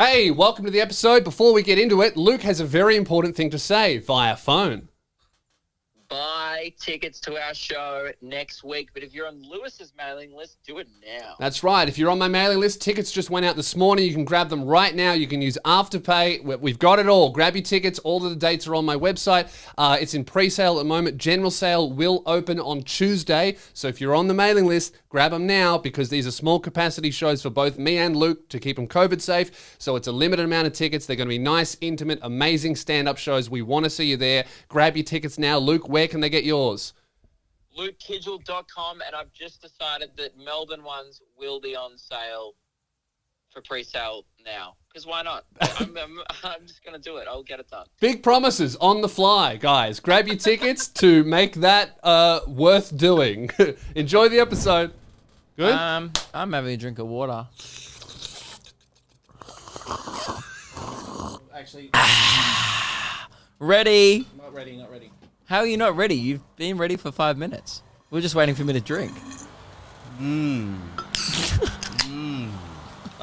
Hey, welcome to the episode. Before we get into it, Luke has a very important thing to say via phone. Buy tickets to our show next week. But if you're on Lewis's mailing list, do it now. That's right. If you're on my mailing list, tickets just went out this morning. You can grab them right now. You can use Afterpay. We've got it all. Grab your tickets. All of the dates are on my website. It's in pre-sale at the moment. General sale will open on Tuesday. So if you're on the mailing list, grab them now because these are small capacity shows for both me and Luke to keep them COVID safe. So it's a limited amount of tickets. They're going to be nice, intimate, amazing stand-up shows. We want to see you there. Grab your tickets now. Luke, where can they get yours? LukeKidgel.com, and I've just decided that Melbourne ones will be on sale for pre-sale now. Because why not? I'm just going to do it. I'll get it done. Big promises on the fly, guys. Grab your tickets to make that worth doing. Enjoy the episode. Good? I'm having a drink of water. Actually, Ready? not ready. How are you not ready? You've been ready for 5 minutes. We're just waiting for me to drink. I'm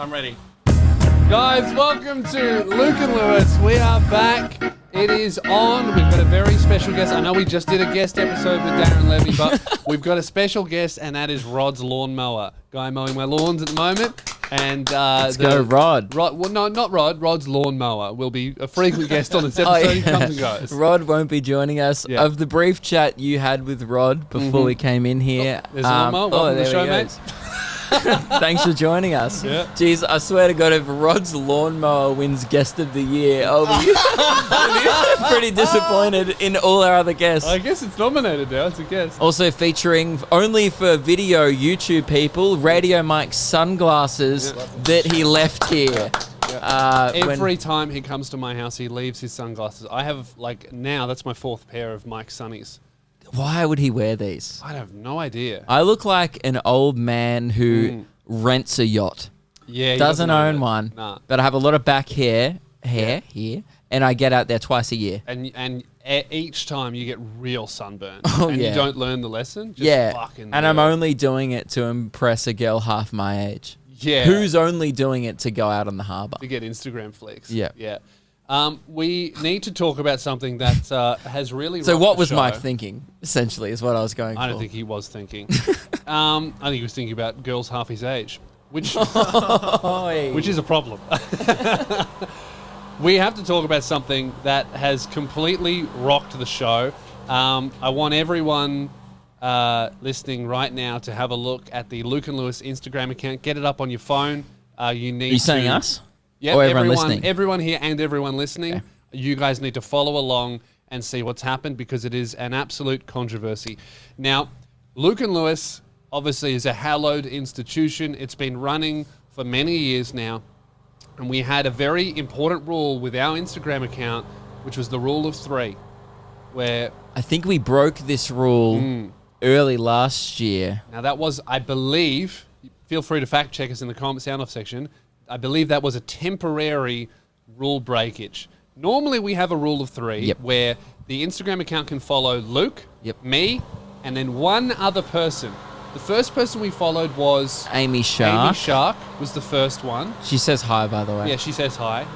ready. Guys, welcome to Luke and Lewis. We are back. It is on. We've got a very special guest. I know we just did a guest episode with Darren Levy, but we've got a special guest, and that is Rod's lawnmower. Guy mowing my lawns at the moment. And Let's go, Rod. Well, no, not Rod. Rod's lawnmower will be a frequent guest on this episode. He comes and goes. Rod won't be joining us. Yeah. Of the brief chat you had with Rod before we came in here. There's a lawnmower. Welcome to the show, there he mate. goes. Thanks for joining us. Yeah. Jeez, I swear to God, if Rod's lawnmower wins Guest of the Year, I'll be pretty disappointed in all our other guests. I guess it's nominated now. It's a guest. Also featuring, only for video YouTube people, Radio Mike's sunglasses that he left here. Every time he comes to my house, he leaves his sunglasses. I have, now, that's my fourth pair of Mike's sunnies. Why would he wear these? I have no idea. I look like an old man who rents a yacht. Yeah, he Doesn't own it. one, Nah. but I have a lot of back hair here, and I get out there twice a year. And each time you get real sunburn. Oh, and yeah. you don't learn the lesson. Just fucking and do I'm it. only doing it to impress a girl half my age. Yeah. Who's only doing it to go out on the harbour. To get Instagram flicks. Yeah. Yeah. We need to talk about something that has really So rocked what the was show. Mike thinking, essentially, is what I was going for. I don't think he was thinking. I think he was thinking about girls half his age, which is a problem. We have to talk about something that has completely rocked the show. I want everyone listening right now to have a look at the Luke and Lewis Instagram account. Get it up on your phone. You need Are you saying us? Yeah, or everyone listening? Everyone here and everyone listening. Okay. You guys need to follow along and see what's happened because it is an absolute controversy. Now, Luke and Lewis obviously is a hallowed institution. It's been running for many years now. And we had a very important rule with our Instagram account, which was the rule of 3, where... I think we broke this rule early last year. Now, that was, I believe... Feel free to fact check us in the comment sound-off section. I believe that was a temporary rule breakage. Normally, we have a rule of 3 where the Instagram account can follow Luke, me, and then one other person. The first person we followed was... Amy Shark. Amy Shark was the first one. She says hi, by the way. Yeah, she says hi.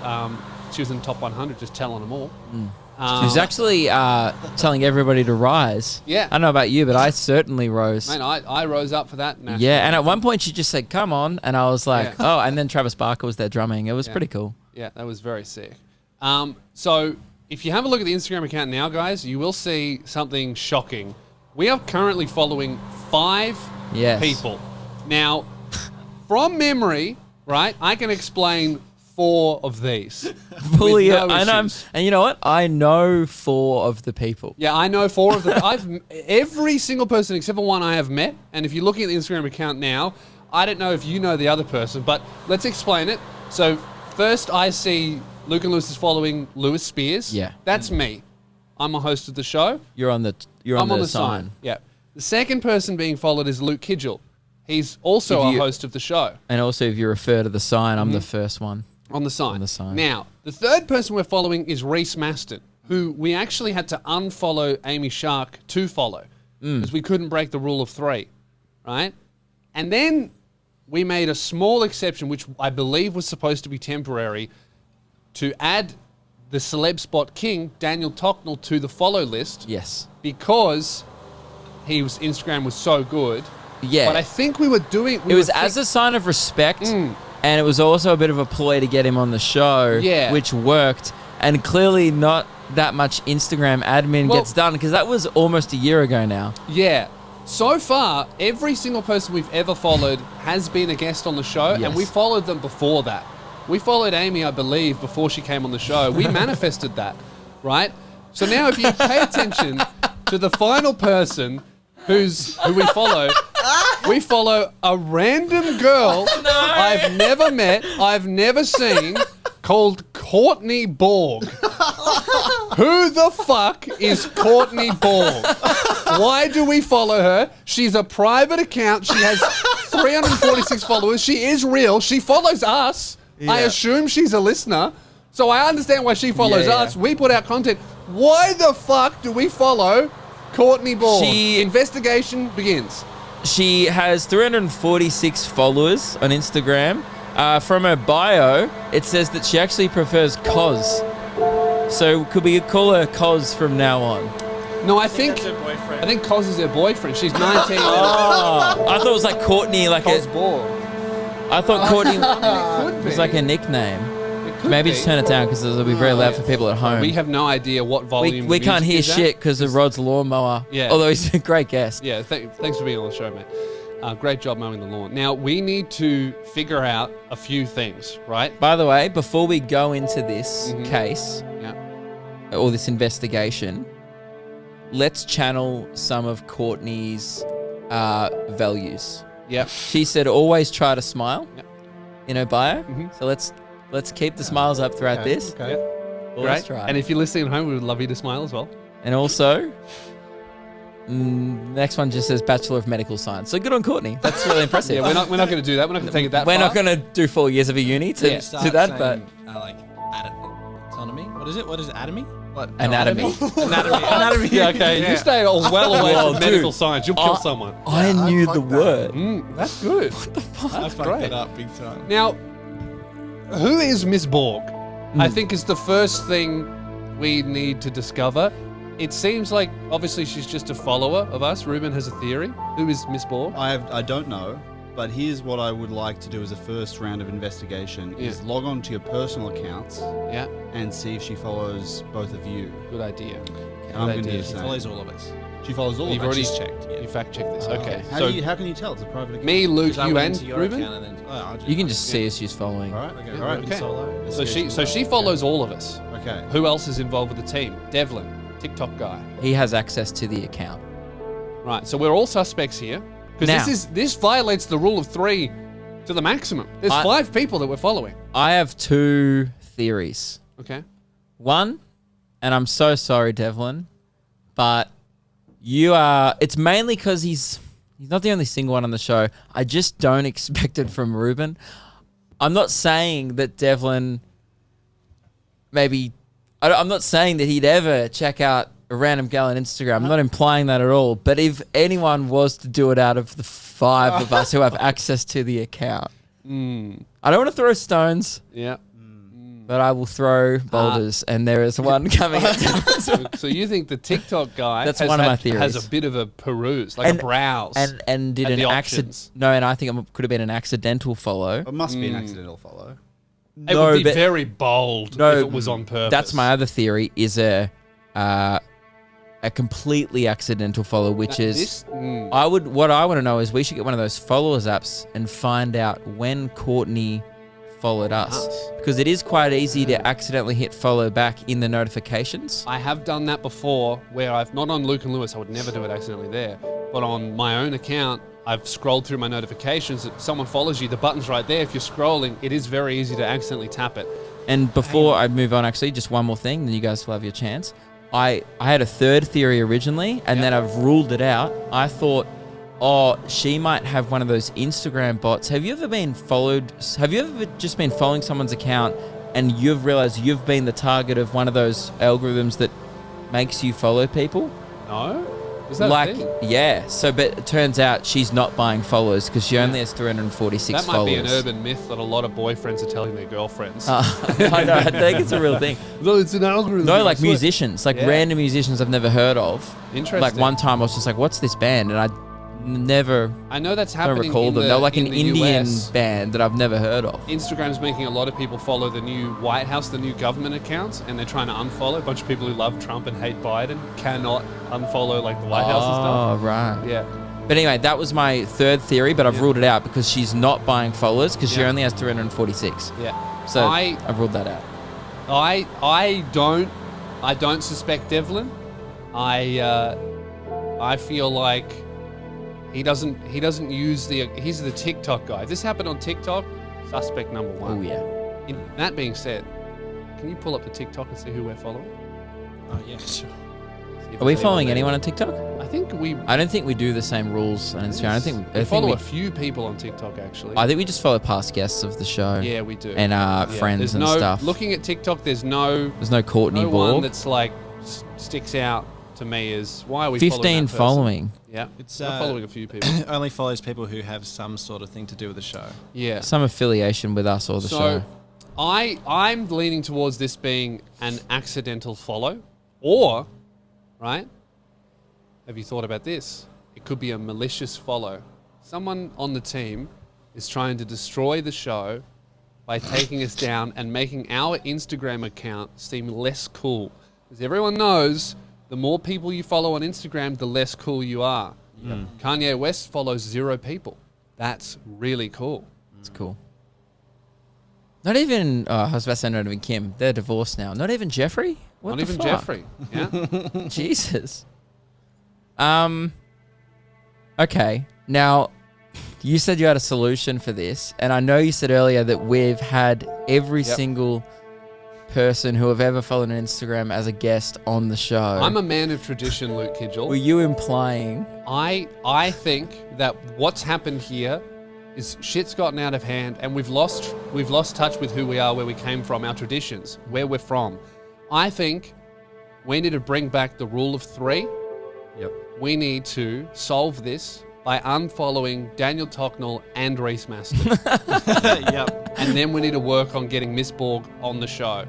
She was in the top 100, just telling them all. She was actually telling everybody to rise. Yeah. I don't know about you, but I certainly rose. Man, I rose up for that. Yeah, and at one point she just said, "Come on," and I was like, "Oh!" And then Travis Barker was there drumming. It was pretty cool. Yeah, that was very sick. So if you have a look at the Instagram account now, guys, you will see something shocking. We are currently following 5 people. Now, from memory, right, I can explain 4 of these. Fully, with no and issues. you know what? I know 4 of the people. Yeah, I know 4 of them. Every single person except for one I have met. And if you're looking at the Instagram account now, I don't know if you know the other person, but let's explain it. So first I see Luke and Lewis is following Lewis Spears. Yeah. That's me. I'm a host of the show. You're on the I'm on the sign. Yeah. The second person being followed is Luke Kidgel. He's also a host of the show. And also, if you refer to the sign, I'm the first one. On the sign. On the sign. Now, the third person we're following is Reese Maston, who we actually had to unfollow Amy Shark to follow because we couldn't break the rule of 3, right? And then we made a small exception, which I believe was supposed to be temporary, to add the celeb spot king, Daniel Tocknell, to the follow list. Yes. Because Instagram was so good. Yeah. But I think we were doing... It was as a sign of respect, and it was also a bit of a ploy to get him on the show, which worked. And clearly not that much Instagram admin gets done, because that was almost a year ago now. Yeah. So far, every single person we've ever followed has been a guest on the show, and we followed them before that. We followed Amy, I believe, before she came on the show. We manifested that, right? So now if you pay attention to the final person who we follow a random girl I've never met, I've never seen, called Courtney Borg. Who the fuck is Courtney Borg? Why do we follow her? She's a private account. She has 346 followers. She is real. She follows us. Yeah. I assume she's a listener. So I understand why she follows us. We put out content. Why the fuck do we follow Courtney Borg? Investigation begins. She has 346 followers on Instagram. From her bio, it says that she actually prefers Cos. So could we call her Cos from now on? No, I think that's her boyfriend. I think Cos is her boyfriend. She's 19. Oh, I thought it was like Courtney, like Cos Borg. I thought Courtney Could was be. like a nickname. Could Maybe be. just turn it down because it'll be very loud for people at home. We have no idea what volume. We the can't hear music is shit at. because of Rod's lawnmower. Yeah. Although he's a great guest. Yeah, thanks for being on the show, mate. Great job mowing the lawn. Now, we need to figure out a few things, right? By the way, before we go into this case or this investigation, let's channel some of Courtney's values. Yep. She said always try to smile in her bio. Mhm. So let's keep the smiles up throughout this. Okay. Always Great. try. And if you're listening at home, we would love you to smile as well. And also, next one just says Bachelor of Medical Science. So good on Courtney. That's really impressive. Yeah, we're not going to do that. We're not going to take it that We're far. not going to do 4 years of a uni to do that, but like anatomy. What is it? What is anatomy? What? anatomy. Anatomy. Yeah, okay. You stay well away Well, from dude, medical science. You'll kill someone. I knew the word. That's good. I fucked great. it up big time. Now, who is Miss Borg? I think is the first thing we need to discover. It seems like, obviously, she's just a follower of us. Reuben has a theory. Who is Miss Borg? I don't know, but here's what I would like to do as a first round of investigation is log on to your personal accounts Yeah, and see if she follows both of you. good idea. And I'm going to do the She same. follows all of us. She follows all You've of us. already just checked, yeah. You fact checked this. Okay. How, So how can you tell? It's a private account. me, Luke, 'Cause I you, went and into your Reuben. account and then, You can just see if she's following. All right. Okay. Yeah, All right. okay. Solo. So she follows all of us. Okay. Who else is involved with the team? Devlin, TikTok guy. He has access to the account. Right. So we're all suspects here Now- because this violates the rule of 3 to the maximum. There's 5 people that we're following. I have 2 theories. Okay. One, and I'm so sorry, Devlin, but it's mainly because he's not the only single one on the show. I just don't expect it from Reuben. I'm not saying that Devlin I'm not saying that he'd ever check out a random gal on Instagram. I'm not implying that at all. But if anyone was to do it out of the 5 of us who have access to the account, I don't want to throw stones, Yeah. but I will throw boulders, and there is one coming at So you think the TikTok guy That's one of my has theories. a bit of a peruse, like a browse. and did at an the accident. options. No, and I think it could have been an accidental follow. It must be an accidental follow. It would be but- very bold No, if it was on purpose. That's my other theory. Is a completely accidental follow, which is what I want to know is we should get one of those followers apps and find out when Courtney followed us, because it is quite easy to accidentally hit follow back in the notifications. I have done that before where I've, not on Luke and Lewis, I would never do it accidentally there, but on my own account, I've scrolled through my notifications. If someone follows you, the button's right there. If you're scrolling, it is very easy to accidentally tap it. And before I move on, actually, just one more thing, then you guys will have your chance. I had a third theory originally, and then I've ruled it out. I thought, she might have one of those Instagram bots. Have you ever been followed? Have you ever just been following someone's account and you've realized you've been the target of one of those algorithms that makes you follow people? No? Is that a like, thing? yeah. So, but it turns out she's not buying followers because she only has 346 That might followers. be an urban myth that a lot of boyfriends are telling their girlfriends. I know. I think it's a real thing. No, it's an algorithm. No, I like swear. musicians, like Yeah. random musicians I've never heard of. Interesting. Like one time I was just like, "What's this band?" And I never I know that's don't happening. recall in them. the, They're like an in the Indian US. band that I've never heard of. Instagram's making a lot of people follow the new White House, the new government accounts, and they're trying to unfollow. A bunch of people who love Trump and hate Biden cannot unfollow like the White House and stuff. Oh, right. Yeah. But anyway, that was my third theory, but I've ruled it out because she's not buying followers because she Yeah. only has 346. Yeah. So I I've ruled that out. I don't suspect Devlin. I feel like he doesn't use he's the TikTok guy. If this happened on TikTok, suspect number one. Oh, yeah. That being said, can you pull up the TikTok and see who we're following? Oh, yeah, sure. See if Are we it's following anyone anyone on TikTok? there. I think we I don't think we do the same rules on Instagram. I think we follow a few people on TikTok actually. I think we just follow past guests of the show. Yeah, we do. And Yeah, friends there's and no, stuff. Looking at TikTok, there's no There's no Courtney no one Borg. that's like sticks out to me as why are we following 15 that person? following. Yeah, It's we're following a few people. only follows people who have some sort of thing to do with the show. Yeah. Some affiliation with us or the So show. I'm leaning towards this being an accidental follow, or right? Have you thought about this? It could be a malicious follow. Someone on the team is trying to destroy the show by taking us down and making our Instagram account seem less cool. Because everyone knows the more people you follow on Instagram, the less cool you are. Kanye West follows 0 people. That's really cool. It's cool. Not even, I was about to say not even Kim. They're divorced now. Not even Jeffrey? What Not the even fuck? Jeffrey. Yeah. Jesus. Okay. Now, you said you had a solution for this, and I know you said earlier that we've had every single person who have ever followed on Instagram as a guest on the show. I'm a man of tradition, Luke Kidgel. Were you implying? I think that what's happened here is shit's gotten out of hand, and we've lost touch with who we are, where we came from, our traditions, where we're from. I think we need to bring back the rule of 3. Yep. We need to solve this by unfollowing Daniel Tocknell and Reese Maston. Yep. And then we need to work on getting Miss Borg on the show.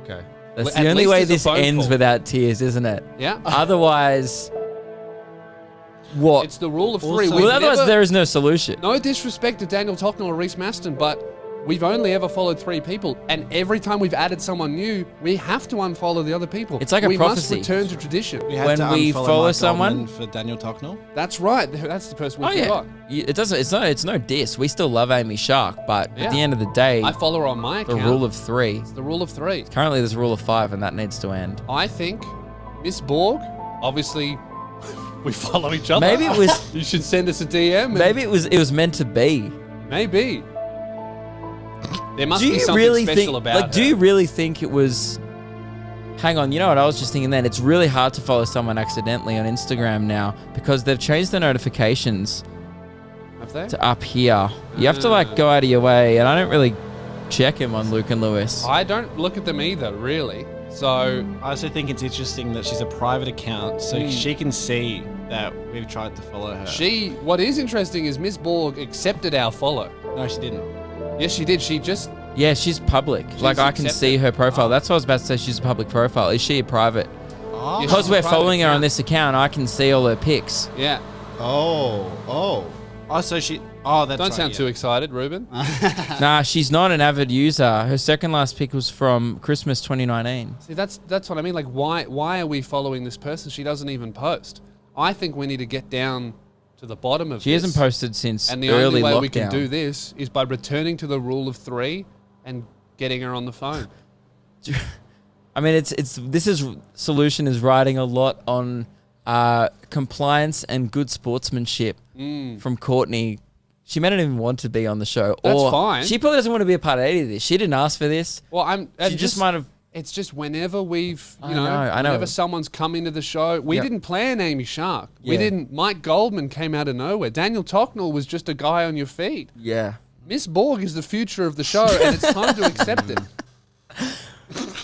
Okay. That's At the only least way it's a this phone ends call. without tears, isn't it? Yeah? Otherwise, what? It's the rule of 3. Also- We've Well, otherwise never- there is no solution. No disrespect to Daniel Tocknell or Reese Maston, but we've only ever followed 3 people, and every time we've added someone new, we have to unfollow the other people. It's like a we prophecy. must return to tradition. We had When to we unfollow follow Mark someone- Goldman for Daniel Tocknell. That's right. That's the person we Oh forgot. yeah, it doesn't. It's no diss. We still love Amy Shark, but Yeah. at the end of the day, I follow her on my the account. rule of 3. It's the rule of 3. Currently, there's a rule of 5, and that needs to end. I think Miss Borg, obviously, we follow each other. Maybe it was. You should send us a DM. and- Maybe it was meant to be. Maybe. There must Do be you something really special think? about Like, do her. you really think it was? Hang on, you know what? I was just thinking then. It's really hard to follow someone accidentally on Instagram now because they've changed the notifications Have they? to up here. You have to like go out of your way, and I don't really check him on Luke and Lewis. I don't look at them either, really. So, I also think it's interesting that she's a private account, so she can see that we've tried to follow her. what is interesting is Miss Borg accepted our follow. No, she didn't. Yes, she did. She just Yeah, she's public. Like I can accepted. see her profile. That's what I was about to say. She's a public profile. Is she a private? Oh. Yeah, Because she's a we're private following her on account. this account, I can see all her pics. Yeah. Oh. Oh, so she. Oh, that's Don't right, sound yeah. too excited, Reuben. Nah, she's not an avid user. Her second last pic was from Christmas 2019. See, that's what I mean. Like, why are we following this person? She doesn't even post. I think we need to get down to the bottom of She this. hasn't posted since And the early only way lockdown. we can do this is by returning to the rule of 3 and getting her on the phone. I mean, solution is riding a lot on compliance and good sportsmanship from Courtney. She may not even want to be on the show. That's or fine. She probably doesn't want to be a part of any of this. She didn't ask for this. Well, She just might have. It's just whenever we've, I know. whenever someone's come into the show, we Yep. didn't plan Amy Shark. We Yeah. didn't. Mike Goldman came out of nowhere. Daniel Tocknell was just a guy on your feed. Yeah. Miss Borg is the future of the show, and it's time to accept it.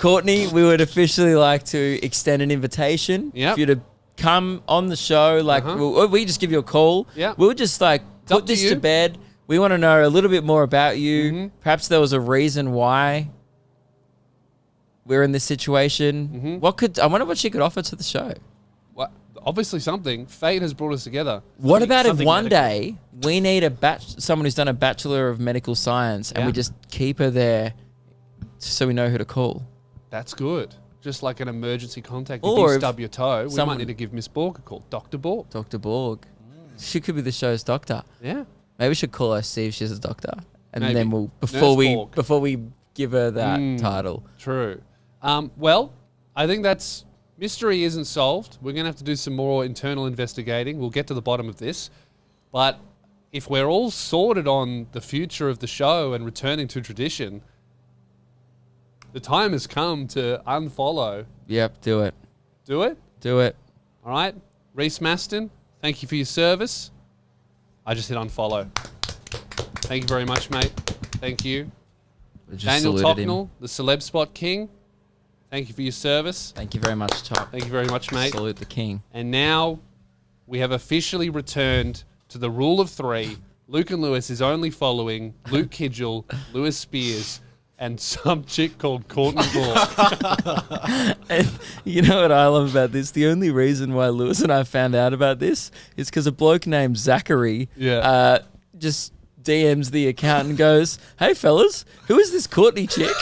Courtney, we would officially like to extend an invitation Yep. for you to come on the show, like we just give you a call. Yeah. We'll just like It's up put to this you. to bed. We want to know a little bit more about you. Perhaps there was a reason why we're in this situation. I wonder what she could offer to the show. Well, obviously something. Fate has brought us together. What about if something one medical. day we need someone who's done a Bachelor of Medical Science and we just keep her there so we know who to call? That's good. Just like an emergency contact. If Or you if stub your toe, we someone- might need to give Miss Borg a call. Dr. Borg. Dr. Borg. She could be the show's doctor. Yeah. Maybe we should call her, see if she's a doctor. And Maybe. then we'll Borg. before we give her that title. True. Well, I think that's mystery isn't solved. We're going to have to do some more internal investigating. We'll get to the bottom of this. But if we're all sorted on the future of the show and returning to tradition, the time has come to unfollow. Yep, do it. Do it? Do it. All right. Reese Maston, thank you for your service. I just hit unfollow. Thank you very much, mate. Thank you. We just Daniel saluted him. Tocknell, the Celeb Spot King. Thank you for your service. Thank you very much, Top. Thank you very much, mate. Salute the king. And now we have officially returned to the rule of three. Luke and Lewis is only following Luke Kidgel, Lewis Spears, and some chick called Courtney Moore. And you know what I love about this? The only reason why Lewis and I found out about this is because a bloke named Zachary just DMs the account and goes, "Hey fellas, who is this Courtney chick?"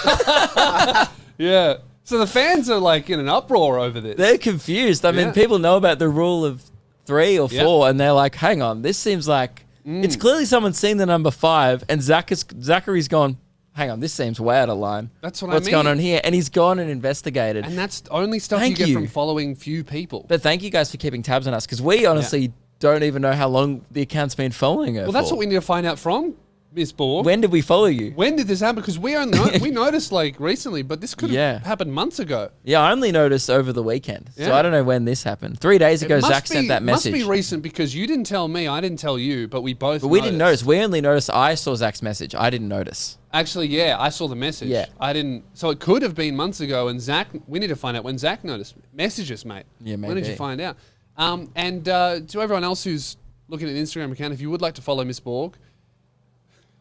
Yeah. So the fans are like in an uproar over this. They're confused. I mean, Yeah. people know about the rule of 3 or 4, and they're like, "Hang on, this seems like it's clearly someone's seen the number 5." And Zachary's gone, "Hang on, this seems way out of line. That's what What's I going mean. on here?" And he's gone and investigated. And that's only stuff Thank you get you. from following few people. But thank you guys for keeping tabs on us, because we honestly don't even know how long the account's been following her. Well, that's for. what we need to find out from Miss Borg. When did we follow you? When did this happen? Because we we noticed like recently, but this could have happened months ago. Yeah, I only noticed over the weekend, so Yeah. I don't know when this happened. 3 days ago, It must Zach sent that message. Must be recent because you didn't tell me, I didn't tell you, but we both. But we didn't notice. We only noticed. I saw Zach's message. I didn't notice. Actually, yeah, I saw the message. Yeah. I didn't. So it could have been months ago, and Zach. We need to find out when Zach noticed messages, mate. Yeah, When did you maybe. find out? And to everyone else who's looking at the Instagram account, if you would like to follow Miss Borg,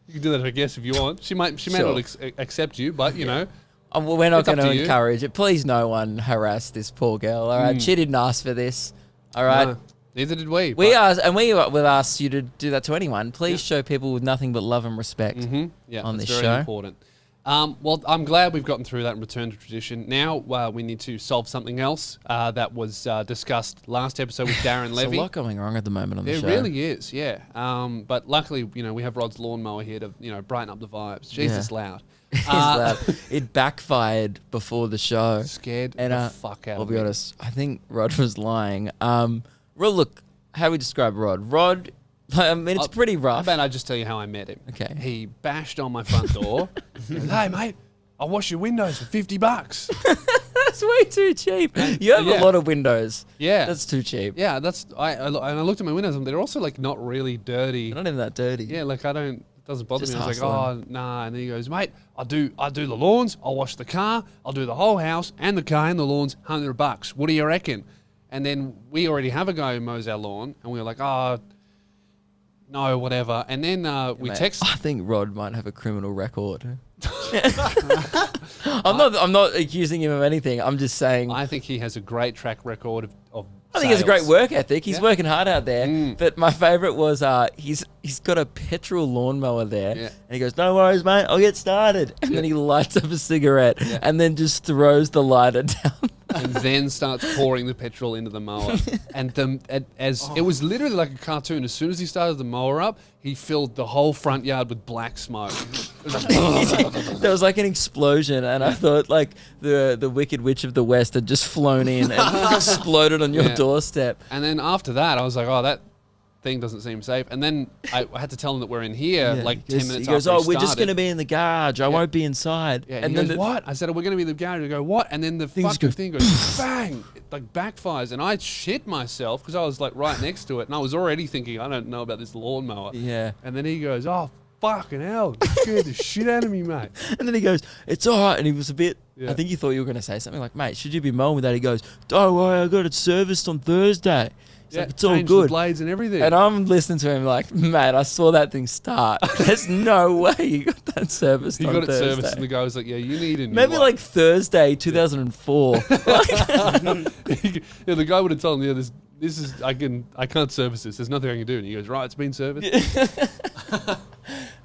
you can do that, I guess, if you want. She may Sure. not accept you, but you know. Well, we're not It's up going to to you. encourage it. Please, no one harass this poor girl. All right, she didn't ask for this. All right. No, neither did we. We but- asked, and we will ask you to do that to anyone. Please show people with nothing but love and respect Yeah, on that's this very show. important. Well, I'm glad we've gotten through that and returned to tradition. Now we need to solve something else that was discussed last episode with Darren There's a Levy. lot going wrong at the moment on the There show. really is, yeah. But luckily, we have Rod's lawnmower here to, brighten up the vibes. Jesus, loud. It's loud. It backfired before the show. Scared And the fuck out I'll of be me. honest, I think Rod was lying. Rod, look, how we describe Rod. Rod, I mean, it's pretty How rough. about I just tell you how I met him? Okay. He bashed on my front door. He goes, "Hey, mate, I'll wash your windows for $50." That's way too cheap. You have yeah. a lot of windows. Yeah. That's too cheap. Yeah, I looked at my windows and they're also like not really dirty. They're not even that dirty. Yeah, like it doesn't bother Just me. I was like, hustling. "Oh, nah." And then he goes, "Mate, I do the lawns, I'll wash the car, I'll do the whole house and the car and the lawns, $100. What do you reckon?" And then we already have a guy who mows our lawn, and we were like, "Oh, no, whatever." And then we Mate, text. I think Rod might have a criminal record. I'm not accusing him of anything. I'm just saying. I think he has a great track record of I think he has a great sales. work ethic. He's Yeah. working hard out there. But my favorite was he's got a petrol lawnmower there, Yeah. and he goes, "No worries, mate. I'll get started." And then he lights up a cigarette, and then just throws the lighter down. And then starts pouring the petrol into the mower. And it was literally like a cartoon. As soon as he started the mower up, he filled the whole front yard with black smoke. It was like, There was like an explosion, and I thought like the Wicked Witch of the West had just flown in and exploded on your Yeah. doorstep. and then after that, I was like, "Oh, that thing doesn't seem safe." And then I had to tell him that we're in here like 10 minutes He goes, after "Oh, we're just started. going to be in the garage. I won't be inside." Yeah, and he then goes, "What?" I said, "We're going to be in the garage." I go, "What?" And then the Things fucking go thing goes bang, it like backfires, and I shit myself because I was like right next to it, and I was already thinking, I don't know about this lawnmower. Yeah. And then he goes, "Oh, fucking hell, you scared the shit out of me, mate." And then he goes, "It's all right." And he was a bit Yeah. I think he thought you were going to say something like, mate, should you be mowing with that? He goes, don't worry, I got it serviced on Thursday. He's like, it's all changed good. the blades and everything. And I'm listening to him like, mate, I saw that thing start. There's no way you got that serviced he on got it Thursday. serviced, and the guy was like, "Yeah, you need a new Maybe one." like Thursday, 2004. yeah, the guy would have told him, "Yeah, this is I can't service this. There's nothing I can do." And he goes, "Right, it's been serviced."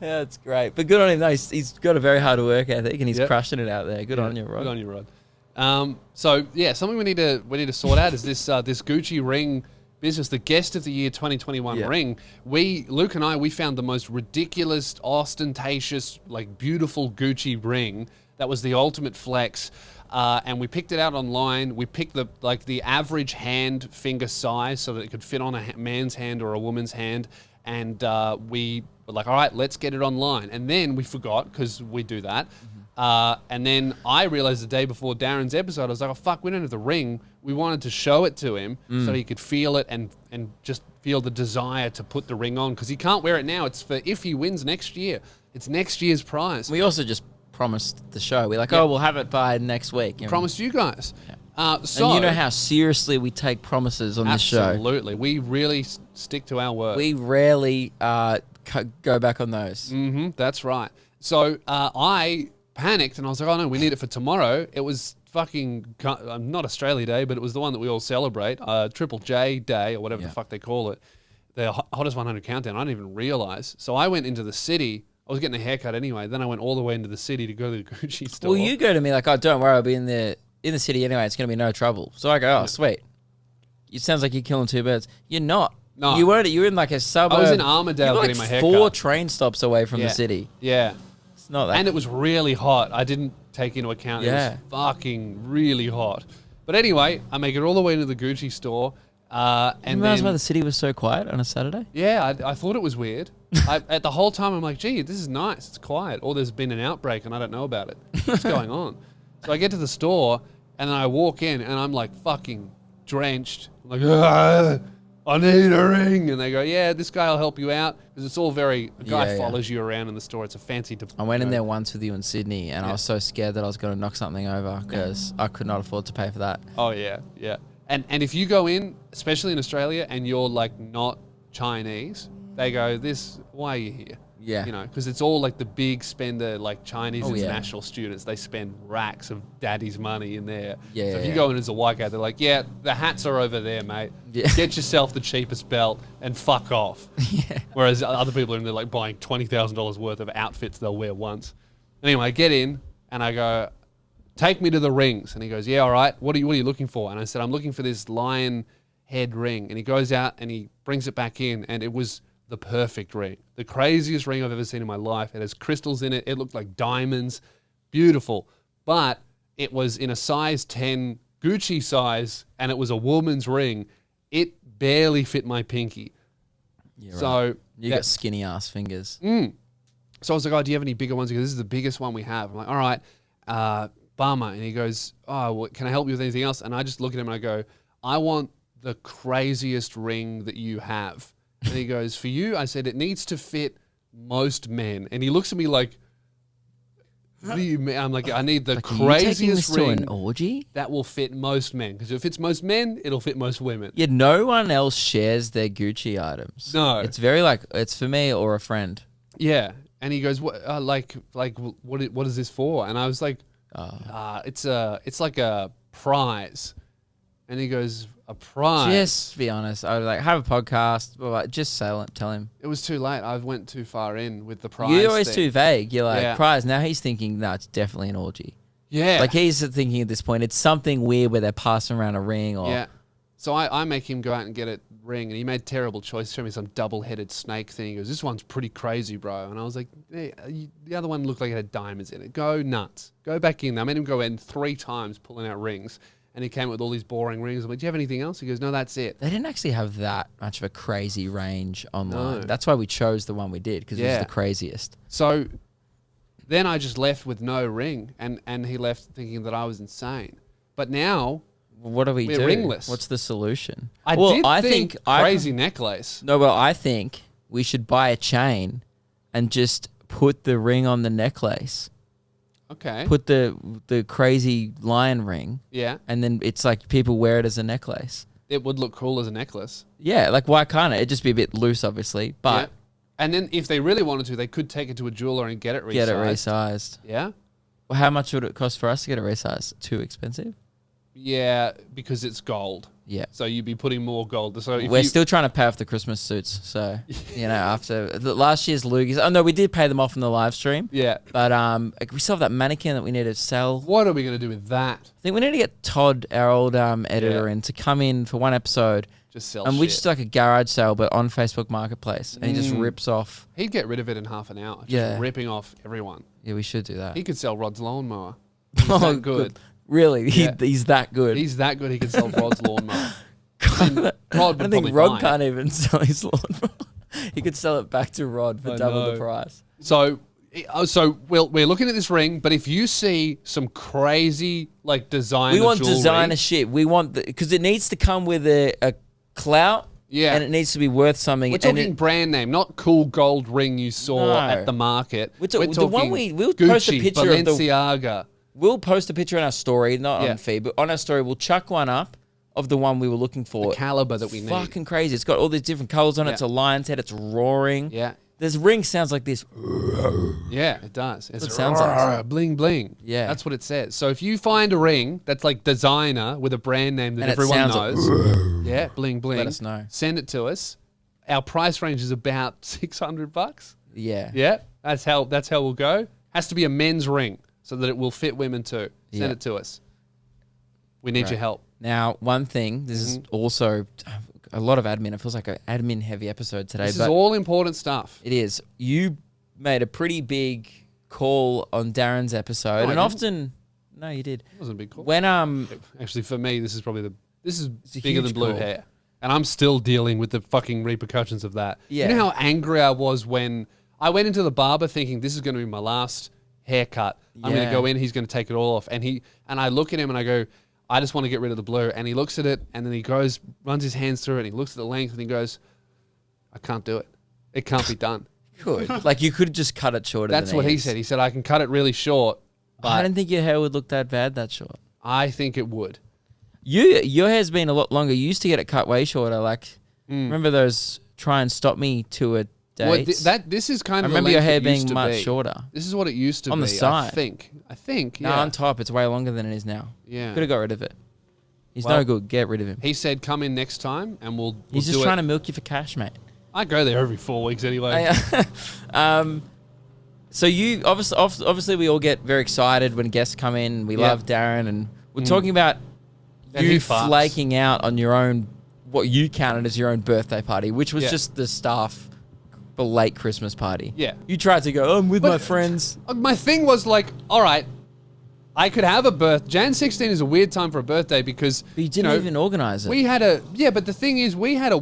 Yeah, it's great. But good on him. Though. He's got a very hard work ethic, and he's crushing it out there. Good on you, Rod. Good on you, Rod. So yeah, something we need to sort out is this this Gucci ring business, the Guest of the Year 2021 ring. Luke and I found the most ridiculous, ostentatious, like beautiful Gucci ring that was the ultimate flex. And we picked it out online. We picked the average hand finger size so that it could fit on a man's hand or a woman's hand. And we were like, all right, let's get it online. And then we forgot, because we do that. And then I realized the day before Darren's episode, I was like, oh, fuck, we don't have the ring. We wanted to show it to him so he could feel it and just feel the desire to put the ring on, because he can't wear it now. It's for if he wins next year. It's next year's prize. We also just promised the show. We're like, oh, we'll have it by next week. Promised you guys. So, and you know how seriously we take promises on this show. Absolutely. We really stick to our word. We rarely go back on those. Mm-hmm, that's right. So I panicked and I was like, oh no, we need it for tomorrow. It was fucking, not Australia Day, but it was the one that we all celebrate, Triple J Day or whatever the fuck they call it. The hottest 100 countdown. I didn't even realize. So I went into the city. I was getting a haircut anyway. Then I went all the way into the city to go to the Gucci store. Well, you go to me like, oh, don't worry, I'll be in the city anyway. It's going to be no trouble. So I go, oh, sweet. It sounds like you're killing two birds. You're not. No. You weren't. You were in like a suburb. I was in Armadale you were getting my haircut. 4 train stops away from the city. Yeah. It's not that. And it was really hot. I didn't take into account it was fucking really hot. But anyway, I make it all the way to the Gucci store. And you realize why the city was so quiet on a Saturday? Yeah, I thought it was weird. At the whole time, I'm like, gee, this is nice. It's quiet. Or there's been an outbreak and I don't know about it. What's going on? So I get to the store and then I walk in and I'm like fucking drenched. I'm like, I need a ring. And they go, yeah, this guy will help you out. Because it's all a guy follows you around in the store. It's a fancy... I went in there once with you in Sydney and I was so scared that I was going to knock something over because I could not afford to pay for that. Oh, yeah, yeah. And if you go in, especially in Australia, and you're like not Chinese, they go, why are you here? Yeah. You know, because it's all like the big spender, like Chinese international students. They spend racks of daddy's money in there. Yeah. So if you go in as a white guy, they're like, yeah, the hats are over there, mate. Yeah. Get yourself the cheapest belt and fuck off. Yeah. Whereas other people are in there like buying $20,000 worth of outfits they'll wear once. Anyway, I get in and I go, take me to the rings. And he goes, yeah, all right. What are you looking for? And I said, I'm looking for this lion head ring. And he goes out and he brings it back in, and it was the perfect ring. The craziest ring I've ever seen in my life. It has crystals in it. It looked like diamonds. Beautiful. But it was in a size 10 Gucci size, and it was a woman's ring. It barely fit my pinky. Yeah, right. So you got skinny ass fingers. So I was like, oh, do you have any bigger ones? He goes, this is the biggest one we have. I'm like, all right, bummer. And he goes, oh, well, can I help you with anything else? And I just look at him and I go, I want the craziest ring that you have. And he goes, for you? I said, it needs to fit most men. And he looks at me like, what do you mean? I'm like, I need the Like, are you taking craziest this to ring an orgy? that will fit most men. Because if it fits most men, it'll fit most women. Yeah, no one else shares their Gucci items. No. It's very like, it's for me or a friend. Yeah. And he goes, what, what is this for? And I was like, it's like a prize. And he goes, a prize? Just be honest. I was like, have a podcast. Well, just tell him. It was too late. I went too far in with the prize. You're always thing. too vague. You're like, Yeah. prize. Now he's thinking, no, it's definitely an orgy. Yeah. Like he's thinking at this point, it's something weird where they're passing around a ring or... Yeah. So I make him go out and get a ring, and he made a terrible choice. Showed me some double-headed snake thing. He goes, this one's pretty crazy, bro. And I was like, hey, the other one looked like it had diamonds in it. Go nuts. Go back in there. I made him go in 3 times pulling out rings. And he came with all these boring rings. I'm like, do you have anything else? He goes, no, that's it. They didn't actually have that much of a crazy range online. No. That's why we chose the one we did, because it was the craziest. So then I just left with no ring, and he left thinking that I was insane. But now... What do we do? We're ringless. What's the solution? I think crazy necklace. No, well, I think we should buy a chain and just put the ring on the necklace. Okay. put the crazy lion ring, Yeah. and then it's like people wear it as a necklace. It would look cool as a necklace. Yeah, like why can't it? It'd just be a bit loose, obviously, but Yeah. And then if they really wanted to, they could take it to a jeweler and get it resized. get it resized. Yeah. Well, how much would it cost for us to get it resized? Too expensive? Yeah, because it's gold. Yeah. So you'd be putting more gold. So if We're you, still trying to pay off the Christmas suits, so after last year's loogies. Oh no, we did pay them off in the live stream. Yeah. But we still have that mannequin that we need to sell. What are we going to do with that? I think we need to get Todd, our old editor, in to come in for one episode, Just sell and shit. we just like a garage sale, but on Facebook Marketplace, and he just rips off. He'd get rid of it in half an hour. Just Yeah. ripping off everyone. Yeah, we should do that. He could sell Rod's lawnmower. He's that good. Really? Yeah. He's that good. He's that good. He could sell Rod's lawnmower. I Rod don't would think probably Rod buy it. can't even sell his lawnmower. He could sell it back to Rod for I double know. the price. So we're looking at this ring, but if you see some crazy like designer We want jewelry, designer shit. We want because it needs to come with a clout. Yeah. And it needs to be worth something. We're and talking brand name, not cool gold ring you saw No. at the market. We're the talking one we'll Gucci, post a picture of the- Balenciaga. We'll post a picture on our story, not Yeah. on feed, but on our story, we'll chuck one up of the one we were looking for. The caliber that we need. Fucking crazy. It's got all these different colors on it. Yeah. It's a lion's head. It's roaring. Yeah. This ring sounds like this. Yeah, it does. It sounds like. bling bling. Yeah. That's what it says. So if you find a ring that's like designer with a brand name that And it everyone sounds like- knows, yeah, bling bling. Let us know. Send it to us. Our price range is about $600. Yeah. Yeah, that's how we'll go. Has to be a men's ring so that it will fit women too. Send Yeah. it to us. We need Right. your help. Now, one thing, this is also a lot of admin. It feels like an admin heavy episode today, This is but all important stuff. it is. You made a pretty big call on Darren's episode, I and didn't. often, no, you did. It wasn't a big call. When Actually, for me, this is probably this is a bigger than huge blue call. hair, and I'm still dealing with the fucking repercussions of that. Yeah. You know how angry I was when I went into the barber thinking this is going to be my last haircut. I'm going Yeah. to go in. He's going to take it all off, and I look at him and I go, I just want to get rid of the blue. And he looks at it, and then he runs his hands through it, and he looks at the length, and he goes, I can't do it. It can't be done. could, like you could just cut it shorter. That's than what it he is. said. He said I can cut it really short, I but don't think your hair would look that bad that short. I think it would. Your hair's been a lot longer. You used to get it cut way shorter. Like, remember those try and stop me to a date? Well, this is kind I of. remember the your length hair it used being to much be. shorter. This is what it used to On be. the side. I think. No, Yeah. on top, it's way longer than it is now. Yeah. Could have got rid of it. He's Well, no good. Get rid of him. He said, "Come in next time, and we'll." He's do just it." trying to milk you for cash, mate. I go there every 4 weeks anyway. So you obviously we all get very excited when guests come in. We Yeah. love Darren, and we're talking about And he you farts. flaking out on your own, what you counted as your own birthday party, which was Yeah. just the staff, the late Christmas party. Yeah. You tried to go, oh, I'm with But- my friends. My thing was like, all right, I could have a birth. Jan 16 is a weird time for a birthday because But you didn't even organize it. We had but the thing is, we had a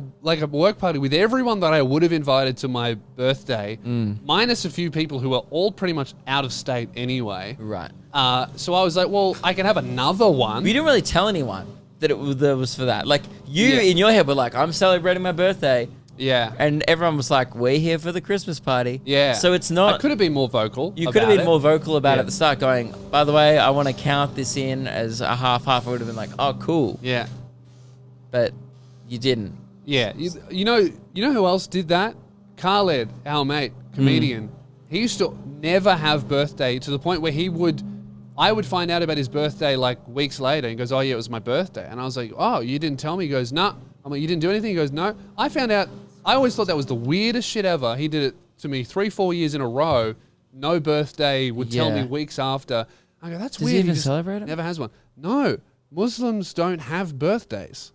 work party with everyone that I would have invited to my birthday, minus a few people who are all pretty much out of state anyway. Right. So I was like, well, I can have another one. But you didn't really tell anyone that it was for that. Like, you Yeah. in your head were like, I'm celebrating my birthday. Yeah. And everyone was like, we're here for the Christmas party. Yeah. So it's I not. could have been more vocal. You could have about been it. more vocal about it Yeah. at the start, going, by the way, I want to count this in as a half. I would have been like, oh, cool. Yeah. But you didn't. Yeah. You know who else did that? Khaled, our mate, comedian. He used to never have birthday to the point where I would find out about his birthday like weeks later. He goes, oh yeah, it was my birthday. And I was like, oh, you didn't tell me? He goes, no. I'm like, you didn't do anything? He goes, no. I found out, I always thought that was the weirdest shit ever. He did it to me 3-4 years in a row. No birthday, would tell me Yeah. weeks after. I go, that's Does he weird. even just celebrate it? Never has one. No, Muslims don't have birthdays.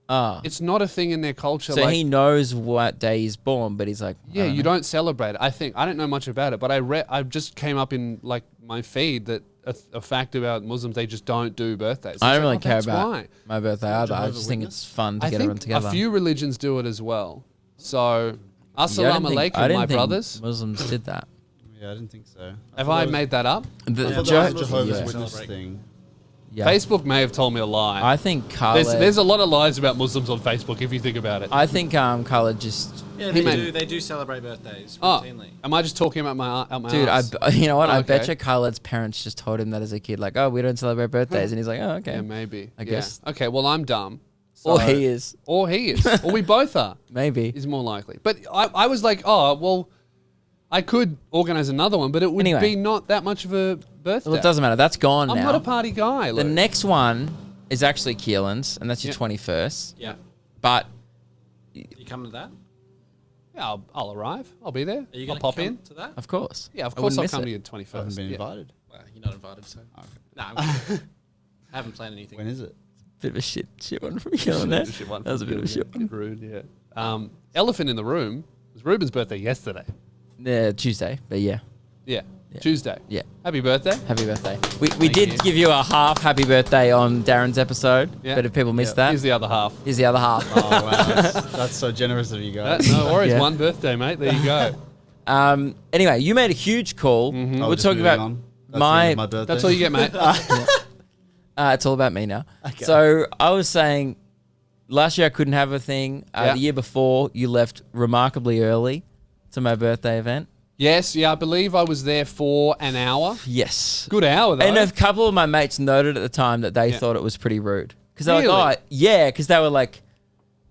Ah. It's not a thing in their culture. So like, he knows what day he's born, but he's like, yeah, you know. don't celebrate it. I think I don't know much about it, but I just came up in like my feed that a fact about Muslims, they just don't do birthdays. I It's don't really like, oh, care that's about why. my birthday either. I Jehovah's just think Witness? it's fun to I get think everyone together. a few religions do it as well. So, Yeah, I assalamu didn't think- I alaikum, didn't my think brothers. Muslims did that. Yeah, I didn't think so. Have I made that up? The I thought Jo- that was a Jehovah's yeah. Witness thing. Yeah. Facebook may have told me a lie. I think Khaled. There's a lot of lies about Muslims on Facebook if you think about it. I think Khaled just. Yeah, He they do celebrate birthdays Oh, routinely. am I just talking about my Dude, ass? you know what? Oh, I okay. bet you Khaled's parents just told him that as a kid, like, oh, we don't celebrate birthdays, and he's like, oh, okay. Yeah, maybe. I guess. Okay, well, I'm dumb. Or So- he is, Or he is. Or we both are. maybe. Is more likely. But I was like, oh, well, I could organize another one, but it would Anyway. be not that much of a birthday. Well, it doesn't matter. That's gone I'm now. not a party guy. The Luke. next one is actually Keelan's, and that's your Yeah. 21st. Yeah. But You coming to that? Yeah, I'll arrive. I'll be there. Are you I'll going to pop come in. to that? of course. Yeah, of I course wouldn't I'll miss come it. to your 21st. I haven't been Yeah. invited. Well, you're not invited, so. Okay. No, I haven't planned anything. When is it? Bit of a shit one from Keelan there. Shit one That was a bit of a from shit Gillian. one. Rude, yeah. Elephant in the room. It was Reuben's birthday yesterday. Yeah, Tuesday, but yeah. Yeah. Tuesday. Yeah. Happy birthday. Happy birthday. We Thank did you. give you a half happy birthday on Darren's episode, Yeah. but if people missed Here's that, the other half. here's the other half. Oh wow, that's so generous of you guys. No worries. Yeah. One birthday, mate. There you go. Anyway, you made a huge call. Mm-hmm. Oh, We're just talking moving about on. That's the end of my. my birthday. That's all you get, mate. It's all about me now. So I was saying, last year I couldn't have a thing. Yeah. The year before, you left remarkably early to my birthday event. Yes, yeah, I believe I was there for an hour. Yes. Good hour, though. And a couple of my mates noted at the time that they Yeah. thought it was pretty rude. Because they were Really? like, oh, yeah, because they were like,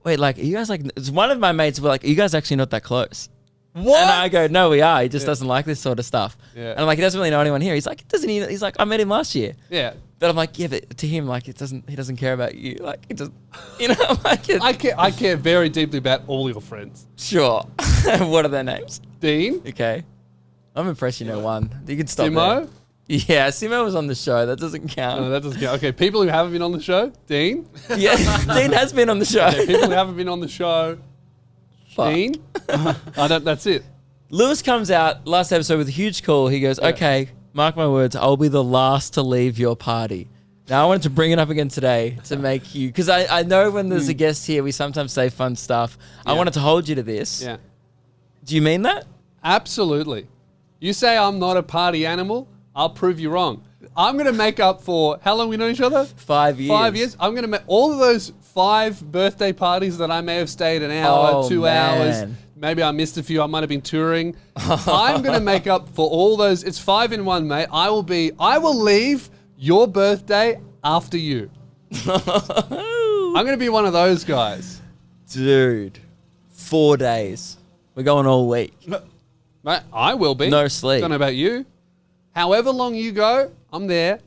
wait, like, are you guys like, one of my mates were like, are you guys actually not that close? What? And I go, no, we are. He just doesn't like this sort of stuff. Yeah. And I'm like, he doesn't really know anyone here. He's like, doesn't he? He's like, I met him last year. Yeah. But I'm like, yeah, but to him, like, he doesn't care about you. Like, it just, you know, I'm like, I care very deeply about all your friends. sure. What are their names? Dean? Okay. I'm impressed you know one. You can stop Simo? there. Yeah, Simo was on the show. That doesn't count. No, that doesn't count. Okay, people who haven't been on the show. Dean? Yeah, Dean has been on the show. Okay, people who haven't been on the show. Fuck. Dean? That's it. Lewis comes out last episode with a huge call. He goes, okay, mark my words, I'll be the last to leave your party. Now, I wanted to bring it up again today to make you, because I know when there's a guest here, we sometimes say fun stuff. I Yeah. wanted to hold you to this. Yeah. Do you mean that? Absolutely. You say I'm not a party animal, I'll prove you wrong. I'm going to make up for, how long we know each other? 5 years. 5 years. I'm going to make all of those 5 birthday parties that I may have stayed an hour, Oh, 2 man. hours. Maybe I missed a few. I might have been touring. I'm going to make up for all those. It's 5 in 1, mate. I will leave your birthday after you. I'm going to be one of those guys. Dude, 4 days. We're going all week. Mate, I will be. No sleep. Don't know about you. However long you go, I'm there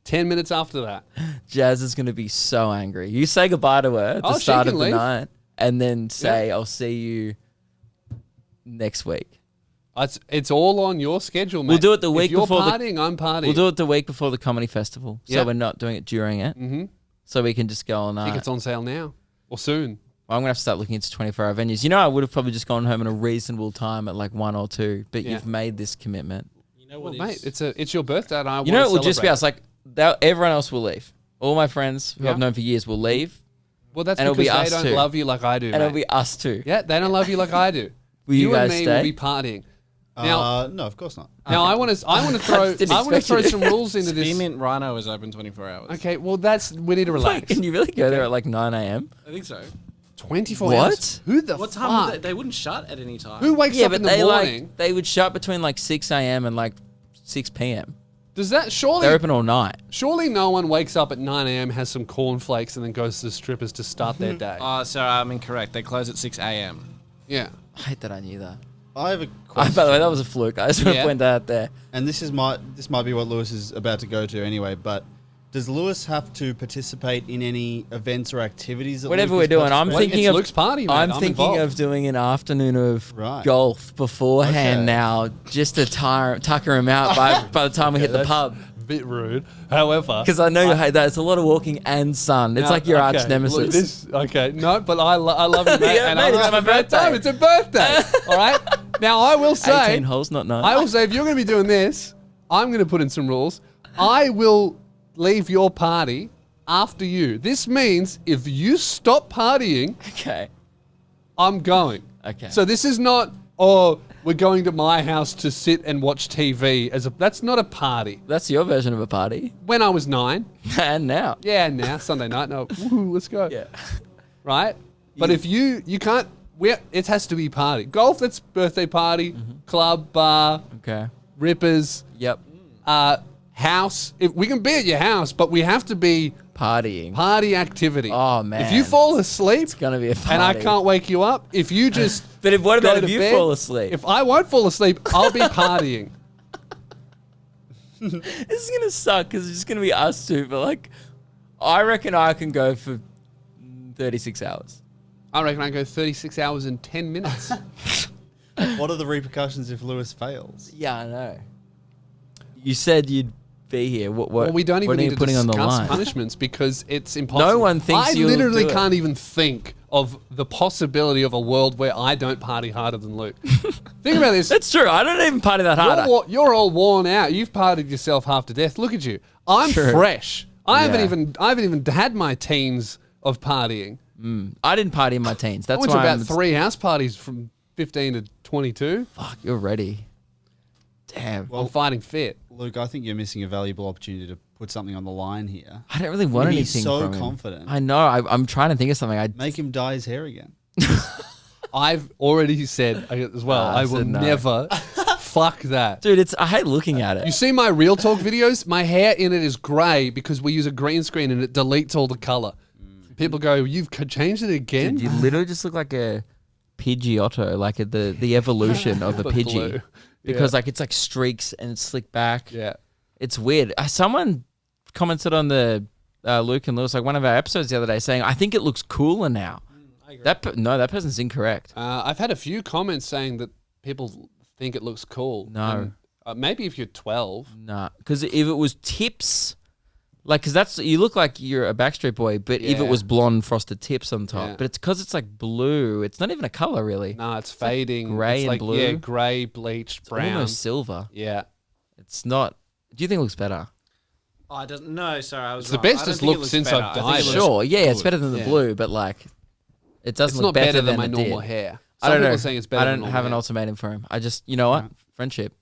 10 minutes after that. Jazz is going to be so angry. You say goodbye to her at the Oh, she start can of the leave. night and then say, Yeah. I'll see you next week. It's all on your schedule, mate. We'll do it the week if you're before the- partying, I'm partying. We'll do it the week before the comedy festival. So Yeah. we're not doing it during it. Mm-hmm. So we can just go on. Tickets on sale now or soon. I'm going to have to start looking into 24-hour venues. You know, I would have probably just gone home in a reasonable time at like 1 or 2, but Yeah. you've made this commitment. You know Well, what mate, it's your birthday, and I You know, wanna it will just be celebrate. us. Like, everyone else will leave. All my friends who Yeah. I've known for years will leave, Well, that's and it'll because be they us don't too. love you like I do. and it'll mate. be us too. Yeah, they don't love you like I do. Will you and guys me stay? will be partying. Now, No, of course not. now I want to throw didn't I want to expect throw you to. some rules into this. Spearmint Rhino is open 24 hours. Okay, well we need to Like, relax. can you really go there at like 9 a.m.? I think so. 24 What? hours. Who the What fuck? time would they wouldn't shut at any time. Who wakes Yeah, up but in the they morning? they would shut between like 6 a.m. and like 6 p.m. Does that surely? They're open all night. Surely no one wakes up at 9 a.m., has some cornflakes, and then goes to the strippers to start their day. So I'm incorrect. They close at 6 a.m. Yeah. I hate that I knew that. I have a By question, the way, that was a fluke. I just want to Yeah. point that out there. and this might be what Lewis is about to go to anyway. But does Lewis have to participate in any events or activities? That Whatever Luke we're is doing, I'm participating Well, thinking it's of Luke's party, mate. I'm I'm thinking involved. of doing an afternoon of Right. golf beforehand Okay. now, just to tucker him out by the time we hit the That's pub. a bit rude. However, Because I know you hate that. It's a lot of walking and sun. It's no, like your okay, arch nemesis. look, no, but I love you, mate. Yeah, and mate, I'm it's having my a great time. birthday. It's a birthday. All right. Now I will say, 18 holes, not 9. I will say, if you're going to be doing this, I'm going to put in some rules. I will leave your party after you. This means if you stop partying, Okay. I'm going. Okay. So this is not, oh, we're going to my house to sit and watch TV. That's not a party. That's your version of a party. When I was 9. And now. Yeah, now Sunday night. No, woohoo, let's go. Yeah. Right? But if you can't, it has to be party. Golf, that's birthday party, club, bar, Okay. rippers, Yep. house. If we can be at your house, but we have to be Partying. party activity. Oh, man. If you fall asleep It's going to be a party. and I can't wake you up, if you just But what go about to if you bed, fall asleep? If I won't fall asleep, I'll be partying. This is going to suck because it's just going to be us two. But, like, I reckon I can go for 36 hours. I reckon I go 36 hours and 10 minutes. What are the repercussions if Lewis fails? Yeah, I know. You said you'd be here. What Well, we don't even what are need you to putting on the discuss line? punishments because it's impossible. No one thinks I you'll literally do it. can't even think of the possibility of a world where I don't party harder than Luke. Think about this. That's true. I don't even party that hard. You're all worn out. You've partied yourself half to death. Look at you. I'm True. fresh. I Yeah. haven't even had my teens of partying. I didn't party in my teens. I That's went to why about I'm 3 house parties from 15 to 22. Fuck, you're ready. Damn. I'm fighting fit. Luke, I think you're missing a valuable opportunity to put something on the line here. I don't really want He's anything so from him. confident. I know. I'm trying to think of something. Make him dye his hair again. I've already said as well, I will said no. never fuck that. Dude, I hate looking at You it. see my Real Talk videos? My hair in it is grey because we use a green screen and it deletes all the colour. People go, you've changed it again? Dude, you literally just look like a Pidgeotto, like the evolution of a But Pidgey. blue. Because Yeah. like it's like streaks and it's slicked back. Yeah. It's weird. Someone commented on the Luke and Lewis, like one of our episodes the other day, saying, I think it looks cooler now. That person's incorrect. I've had a few comments saying that people think it looks cool. No. And, maybe if you're 12. Nah, because if it was tips, like, because you look like you're a Backstreet Boy, but if it Yeah. was blonde frosted tips on top, Yeah. but it's because it's like blue. It's not even a color really. No, it's fading. grey It's and like, blue. Yeah, grey, bleached, brown. Almost silver. Yeah. It's not. Do you think it looks better? Oh, I don't know. Sorry, I was. It's the wrong. I bestest don't think it look looks since better. I've I think dyed it it. looks Sure, yeah, it's good. better than the Yeah. blue, but like, it doesn't It's look not better than than my it normal did. hair. I Some don't people know. are saying it's better I than don't normal have an hair. ultimatum for him. I just, you know what? Friendship.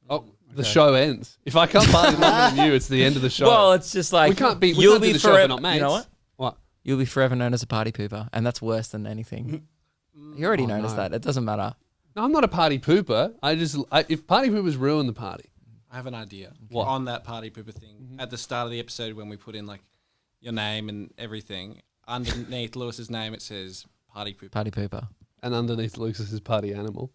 Oh, the show ends. If I can't party longer than you, it's the end of the show. Well, it's just like we can't be. We you'll can't do be the show if we're forever. not mates. You know what? What? You'll be forever known as a party pooper, and that's worse than anything. You're already known as no. that. It doesn't matter. No, I'm not a party pooper. If party poopers ruin the party. I have an idea. What? On that party pooper thing, at the start of the episode when we put in like your name and everything, underneath Lewis's name it says party pooper. Party pooper. And underneath Luke's is his party animal.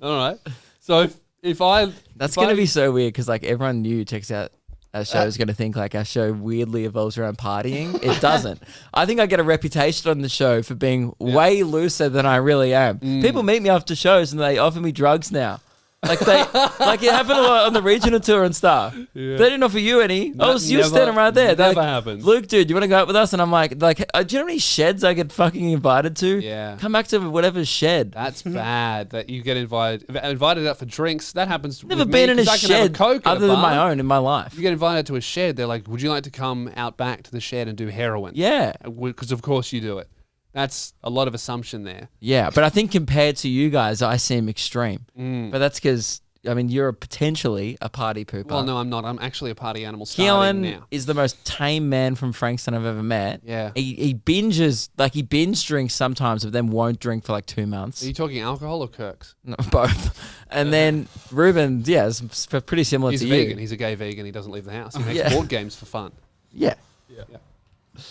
All right. So if I That's if gonna I- be so weird because like everyone new checks out our show is gonna think like our show weirdly evolves around partying. It doesn't. I think I get a reputation on the show for being way looser than I really am. People meet me after shows and they offer me drugs now. Like like it happened a lot on the regional tour and stuff. Yeah. They didn't offer you any. Oh, so you're never- standing right there. They're never like, happens. Luke, dude, you want to go out with us? And I'm like, do you know how many sheds I get fucking invited to? Yeah. Come back to whatever shed. That's bad that you get invited out for drinks. That happens. Never with me, been in a 'cause I can have shed Coke at a other than my bar. own in my life. You get invited to a shed. They're like, "Would you like to come out back to the shed and do heroin?" Yeah. Because of course you do it. That's a lot of assumption there. Yeah, but I think compared to you guys, I seem extreme. Mm. But that's because, I mean, you're potentially a party pooper. Well, no, I'm not. I'm actually a party animal starting Keelan now. is the most tame man from Frankston I've ever met. Yeah. He binges, like he binge drinks sometimes, but then won't drink for like 2 months. Are you talking alcohol or Kirks? No, both. And then Reuben, yeah, is pretty similar He's to a you. vegan. He's a gay vegan. He doesn't leave the house. He makes Yeah. board games for fun. Yeah. Yeah.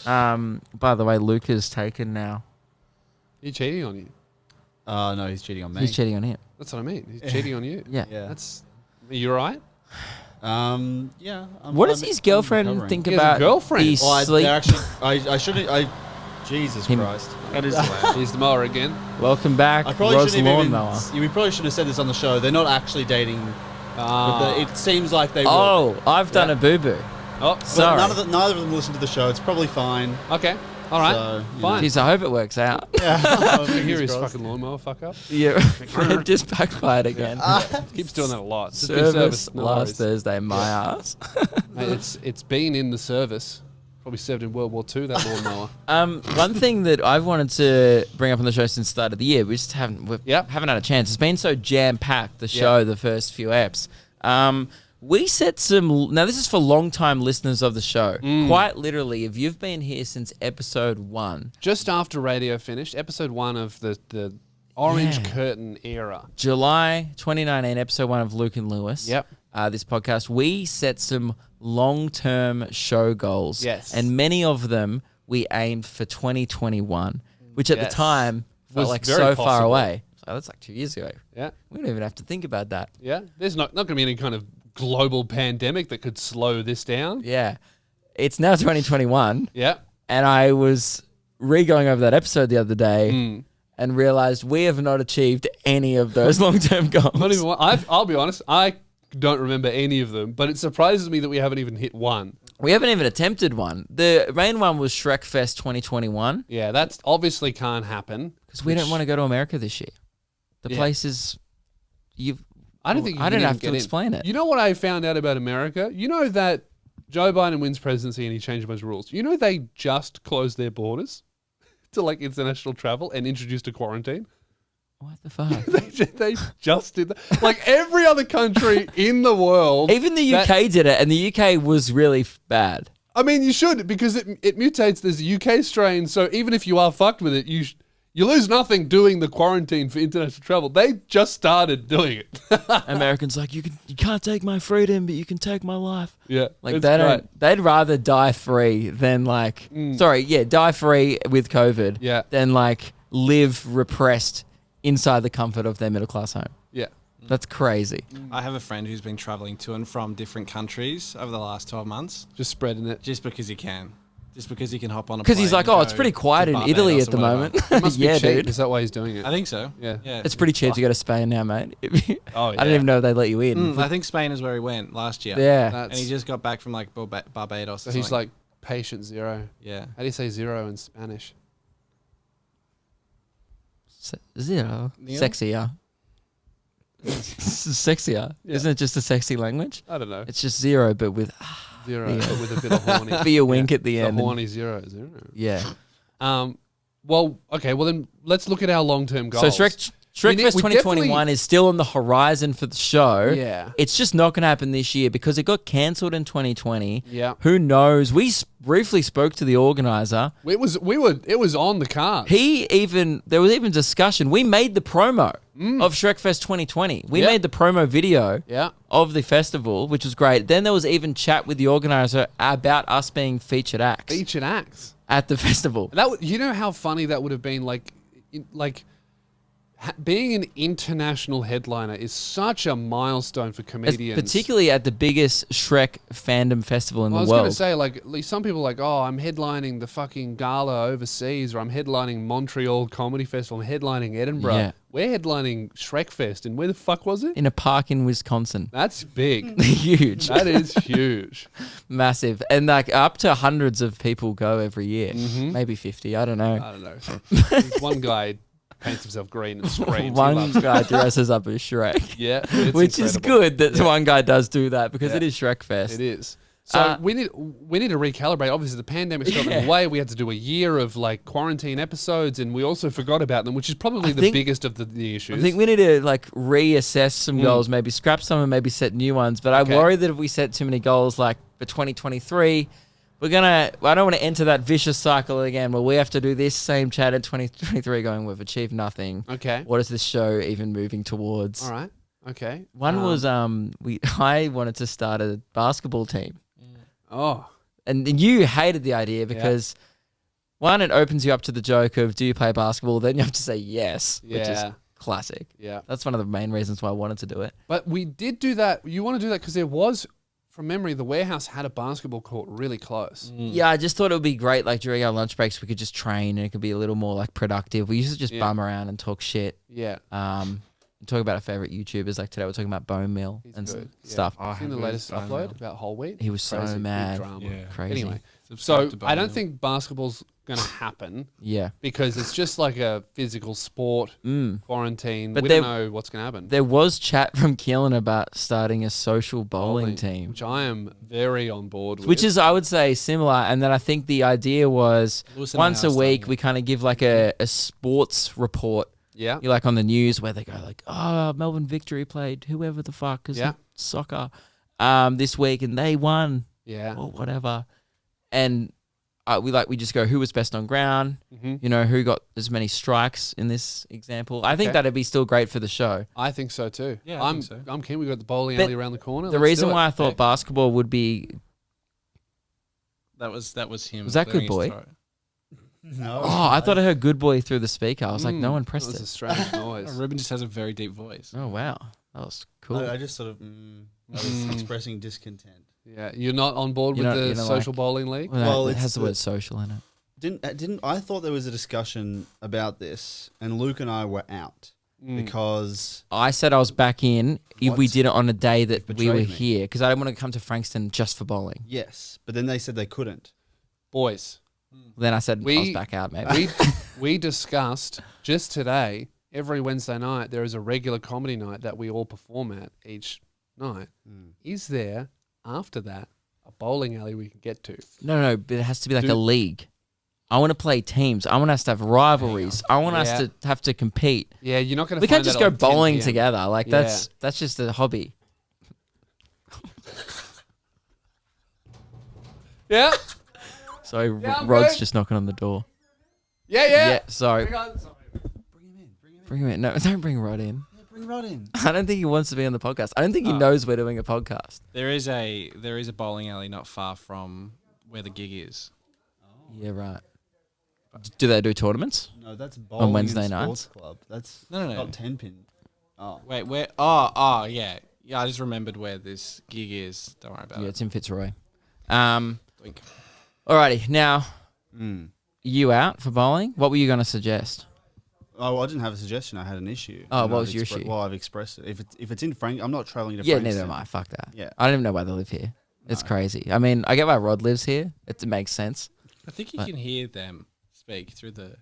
By the way, Luke is taken now. He's cheating on you. No, he's cheating on me. He's cheating on him. That's what I mean. He's cheating on you. Yeah. Yeah. That's. Are you alright? Yeah. What does his girlfriend recovering. think He has a about girlfriend. the Well, sleep? I shouldn't. Jesus Him. Christ. That is loud. He's the mower again. Welcome back, I probably Rod's shouldn't have even. lawnmower. We probably should have said this on the show. They're not actually dating. But it seems like they will. Oh, I've done a boo-boo. Oh, But sorry. neither of them listen to the show. It's probably fine. okay. All right. So, you Fine. Jeez, I hope it works out. Yeah. You hear his fucking lawnmower fuck up? Yeah, it just backfired again. Keeps doing that a lot. It's been Service no last worries. Thursday, my ass. Mate, it's been in the service. Probably served in World War II, that lawnmower. One thing that I've wanted to bring up on the show since the start of the year, we just haven't haven't had a chance. It's been so jam-packed, the show, the first few eps. We set some... Now, this is for long-time listeners of the show. Quite literally, if you've been here since episode 1... Just after radio finished, episode 1 of the Orange Curtain era. July 2019, episode 1 of Luke and Lewis. Yep. This podcast, we set some long-term show goals. Yes. And many of them we aimed for 2021, which at the time felt Was like very so far possible. away. So that's like 2 years ago. Yeah. We don't even have to think about that. Yeah. There's not going to be any kind of global pandemic that could slow this down. Yeah. It's now 2021. Yeah. And I was re-going over that episode the other day and realized we have not achieved any of those long-term goals. Not even one. I'll be honest, I don't remember any of them, but it surprises me that we haven't even hit one. We haven't even attempted one. The main one was Shrek Fest 2021. Yeah, that's obviously can't happen. Because we don't want to go to America this year. The place is... I don't think you I can don't even have to get in. explain it. You know what I found out about America? You know that Joe Biden wins presidency and he changed a bunch of rules. You know they just closed their borders to like international travel and introduced a quarantine? What the fuck? They just did that. Like every other country in the world. Even the UK did it, and the UK was really bad. I mean, you should, because it mutates. There's a UK strain, so even if you are fucked with it, you lose nothing doing the quarantine for international travel. They just started doing it. Americans like, you can't take my freedom, but you can take my life. Yeah, Like it's they great. don't. They'd rather die free than like. Die free with COVID. Yeah. Than like live repressed inside the comfort of their middle class home. Yeah. That's crazy. I have a friend who's been traveling to and from different countries over the last 12 months Just spreading it. just because he can. Just because he can hop on a Because plane. he's like, and oh, it's go pretty quiet to in Italy Barbados at the or whatever. moment. It must be Yeah, cheap. dude. Is that why he's doing it? I think so. Yeah. It's pretty cheap to go to Spain now, mate. Oh, I don't even know if they let you in. I think Spain is where he went last year. Yeah. And he just got back from like Barbados. So or he's something. like patient zero. yeah. How do you say zero in Spanish? Zero. Neil? Sexier. Sexier. Yeah. Isn't it just a sexy language? I don't know. It's just zero, but with Zero, but with a bit of horny. be a wink at the The end. horny zero. Yeah. Well, okay. Well, then let's look at our long-term goals. So Shrek We Fest we 2021 definitely- is still on the horizon for the show. Yeah. It's just not going to happen this year because it got cancelled in 2020. Yeah. Who knows? We briefly spoke to the organizer. It was on the cards. There was even discussion. We made the promo of Shrek Fest 2020. We Yeah. made the promo video Yeah. of the festival, which was great. Then there was even chat with the organizer about us being featured acts Featured acts. at the festival. You know how funny that would have been? Being an international headliner is such a milestone for comedians. Particularly at the biggest Shrek fandom festival in I the was world. going to say, like some people are like, oh, I'm headlining the fucking gala overseas, or I'm headlining Montreal Comedy Festival, I'm headlining Edinburgh. Yeah. We're headlining Shrek Fest, and where the fuck was it? In a park in Wisconsin. That's big. Huge. That is huge. Massive. And like up to hundreds of people go every year. Maybe 50. I don't know. I don't know. There's one guy paints himself green and screams. He One loves it. guy dresses up as Shrek. Yeah, it's Which is incredible. good that one guy does do that because Yeah. it is Shrek Fest. It is. So we need to recalibrate. Obviously, the pandemic's gotten away. We had to do a year of like quarantine episodes, and we also forgot about them, which is probably the think- biggest of the issues. I think we need to like reassess some goals, maybe scrap some and maybe set new ones. But Okay. I worry that if we set too many goals like for 2023, I don't want to enter that vicious cycle again where we have to do this same chat in 2023 going, we've achieved nothing. Okay. What is this show even moving towards? All right. Okay. One was I wanted to start a basketball team. Oh. And you hated the idea because one, it opens you up to the joke of do you play basketball? Then you have to say yes, which is Yeah. classic. Yeah. That's one of the main reasons why I wanted to do it. But we did do that. You want to do that because there was, from memory, the warehouse had a basketball court really close. Yeah, I just thought it would be great. Like during our lunch breaks, we could just train and it could be a little more like productive. We used to just bum around and talk shit. Yeah. Talk about our favorite YouTubers. Like today, we're talking about Bone Meal and good. Yeah. stuff. Seen the latest upload about whole wheat? He was so Crazy, big mad. drama. Yeah. Crazy. Anyway, so Subscribe to I don't Bone think basketball's going to happen Yeah. because it's just like a physical sport, quarantine. But we don't know what's going to happen. There was chat from Keelan about starting a social bowling team. Which I am very on board with. Which is, I would say, similar. And then I think the idea was Lewis and I once are a week, starting we kind of give like a sports report. Yeah. You like on the news where they go like, oh, Melbourne Victory played whoever the fuck is soccer this week and they won. Yeah. Or whatever. And we just go, who was best on ground? Mm-hmm. You know, who got as many strikes in this example? I think that'd be still great for the show. I think so too. Yeah, I think so. I'm keen. We got the bowling But alley around the corner. The Let's reason do it. why I thought basketball would be That was him. Was that clearing Good his Boy? throat. No. I thought I heard Good Boy through the speaker. I was like, no one That pressed was a it. strange noise. Reuben just has a very deep voice. Oh wow, that was cool. I just sort of I was expressing discontent. Yeah, you're not on board You're with not- the you're not social like- bowling league. Well, it it's has the the- word social in it. Didn't I thought there was a discussion about this, and Luke and I were out because I said I was back in if we What? did it on a day that we were betrayed me. here because I didn't want to come to Frankston just for bowling. yes, but then they said they couldn't. Boys, Then I said I was We- back out, maybe. we discussed just today. Every Wednesday night there is a regular comedy night that we all perform at each night. Is there after that a bowling alley we can get to? No, but it has to be like Dude. a league. I want to play teams. I want us to have rivalries. I want us to have to compete. Yeah, you're not going to. We can't just go bowling together. together. Like that's just a hobby. Yeah, Sorry, I'm Rod's good. just knocking on the door. yeah. Sorry. Bring on- Bring him in. No, don't bring Rod in. Bring Rod in. I don't think he wants to be on the podcast. I don't think he knows we're doing a podcast. There is a bowling alley not far from where the gig is. Yeah, right. Do they do tournaments? No, that's bowling Wednesday and nights? sports club. That's No. not 10 pin. Oh, Wait, where? Oh, yeah. I just remembered where this gig is. Don't worry about Yeah, it. it's in Fitzroy. Blink. Alrighty, now you out for bowling? What were you going to suggest? Oh, well, I didn't have a suggestion. I had an issue. Oh, And what I've was your issue? Well, I've expressed it. If it's in Frank, I'm not traveling to Yeah, Frankston. neither am I. Fuck that. Yeah. I don't even know why they live here. It's crazy. I mean, I get why Rod lives here. It makes sense. I think you can hear them speak through the.